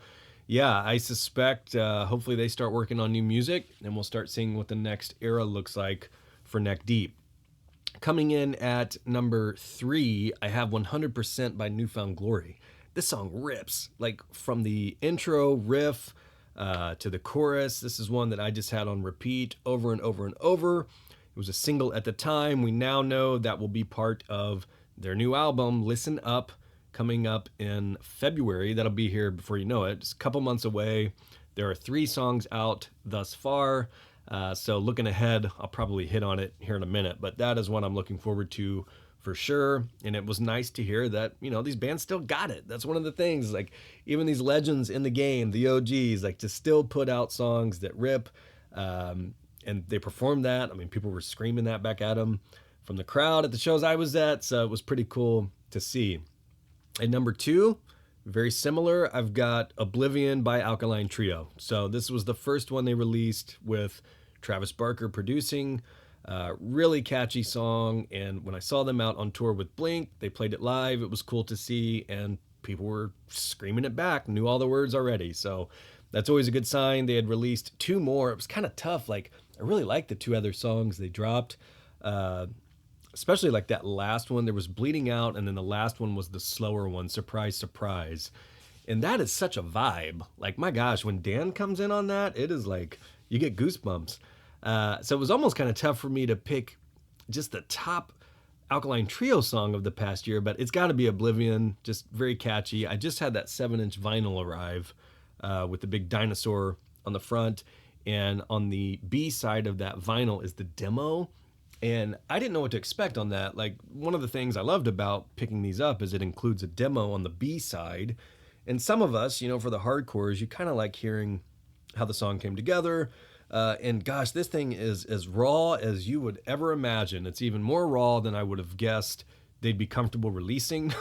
yeah, I suspect hopefully they start working on new music and we'll start seeing what the next era looks like for Neck Deep. Coming in at number 3, I have 100% by Newfound Glory. This song rips, like from the intro riff to the chorus. This is one that I just had on repeat over and over and over. It was a single at the time. We now know that will be part of their new album, Listen Up, coming up in February. That'll be here before you know it. Just a couple months away. There are 3 songs out thus far. So looking ahead, I'll probably hit on it here in a minute, but that is one I'm looking forward to for sure. And it was nice to hear that, you know, these bands still got it. That's one of the things, like even these legends in the game, the OGs, like to still put out songs that rip. And they performed that. I mean, people were screaming that back at them from the crowd at the shows I was at. So it was pretty cool to see. At number 2, very similar, I've got Oblivion by Alkaline Trio. So this was the first one they released with Travis Barker producing. Really catchy song. And when I saw them out on tour with Blink, they played it live. It was cool to see. And people were screaming it back, knew all the words already. So that's always a good sign. They had released 2 more. It was kind of tough. Like, I really liked the 2 other songs they dropped. Especially like that last one. There was Bleeding Out, and then the last one was the slower one, Surprise, Surprise. And that is such a vibe. Like, my gosh, when Dan comes in on that, it is like, you get goosebumps. So it was almost kind of tough for me to pick just the top Alkaline Trio song of the past year, but it's got to be Oblivion, just very catchy. I just had that 7-inch vinyl arrive with the big dinosaur on the front, and on the B side of that vinyl is the demo. And I didn't know what to expect on that. Like, one of the things I loved about picking these up is it includes a demo on the B side. And some of us, you know, for the hardcores, you kind of like hearing how the song came together. And gosh, this thing is as raw as you would ever imagine. It's even more raw than I would have guessed they'd be comfortable releasing.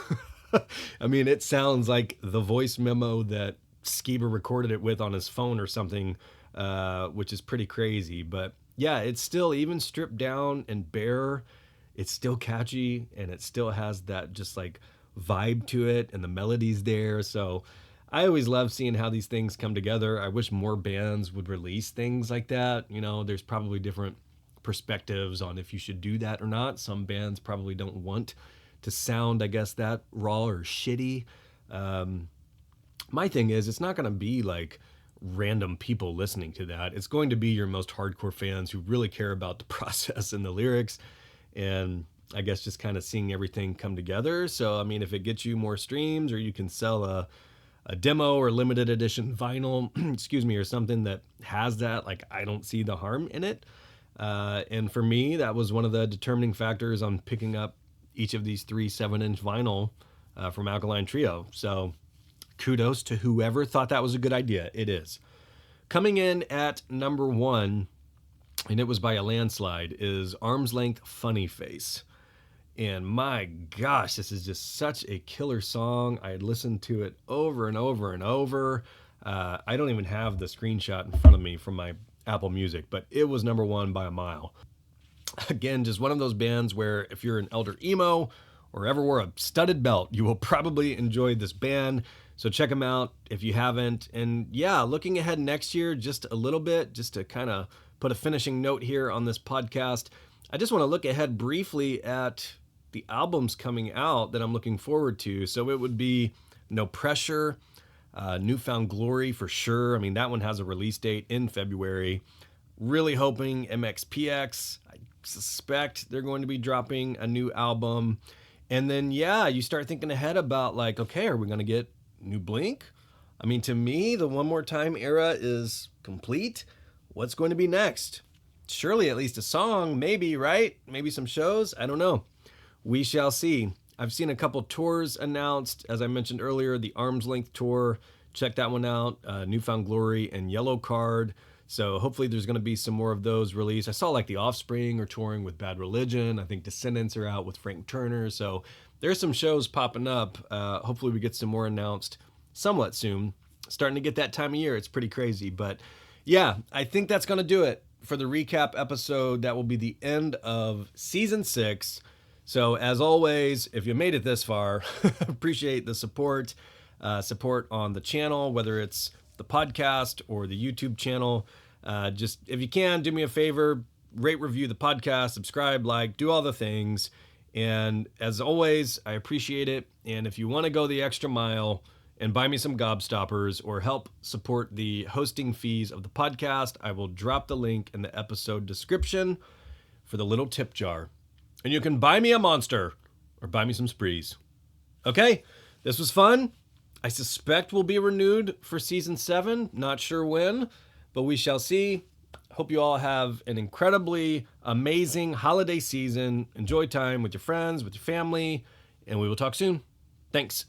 I mean, it sounds like the voice memo that Skiba recorded it with on his phone or something, which is pretty crazy. But yeah, it's still, even stripped down and bare, it's still catchy, and it still has that just like vibe to it, and the melody's there. So I always love seeing how these things come together. I wish more bands would release things like that. You know, there's probably different perspectives on if you should do that or not. Some bands probably don't want to sound, I guess, that raw or shitty. My thing is, it's not going to be like random people listening to that. It's going to be your most hardcore fans who really care about the process and the lyrics, and I guess just kind of seeing everything come together. So, I mean, if it gets you more streams, or you can sell a demo or limited edition vinyl, excuse me, or something that has that, like, I don't see the harm in it. And for me, that was one of the determining factors on picking up each of these 3 7-inch vinyl from Alkaline Trio. So kudos to whoever thought that was a good idea. It is. Coming in at number 1, and it was by a landslide, is Arm's Length Funny Face. And my gosh, this is just such a killer song. I had listened to it over and over and over. I don't even have the screenshot in front of me from my Apple Music, but it was number 1 by a mile. Again, just one of those bands where if you're an elder emo or ever wore a studded belt, you will probably enjoy this band. So check them out if you haven't. And yeah, looking ahead next year just a little bit, just to kind of put a finishing note here on this podcast, I just want to look ahead briefly at the albums coming out that I'm looking forward to. So it would be No Pressure, Newfound Glory for sure. I mean, that one has a release date in February. Really hoping MxPx. I suspect they're going to be dropping a new album. And then, yeah, you start thinking ahead about like, okay, are we going to get new Blink? I mean, to me, the One More Time era is complete. What's going to be next? Surely at least a song, maybe, right? Maybe some shows? I don't know. We shall see. I've seen a couple tours announced. As I mentioned earlier, the Arm's Length Tour. Check that one out. Newfound Glory and Yellow Card. So hopefully there's going to be some more of those released. I saw like The Offspring are touring with Bad Religion. I think Descendants are out with Frank Turner. So there's some shows popping up. Hopefully we get some more announced somewhat soon. Starting to get that time of year. It's pretty crazy. But yeah, I think that's going to do it for the recap episode. That will be the end of season 6. So as always, if you made it this far, appreciate the support on the channel, whether it's the podcast or the YouTube channel. Just if you can, do me a favor, rate, review the podcast, subscribe, like, do all the things. And as always, I appreciate it. And if you want to go the extra mile and buy me some gobstoppers or help support the hosting fees of the podcast, I will drop the link in the episode description for the little tip jar. And you can buy me a monster or buy me some sprees. Okay, this was fun. I suspect will be renewed for season 7. Not sure when, but we shall see. Hope you all have an incredibly amazing holiday season. Enjoy time with your friends, with your family, and we will talk soon. Thanks.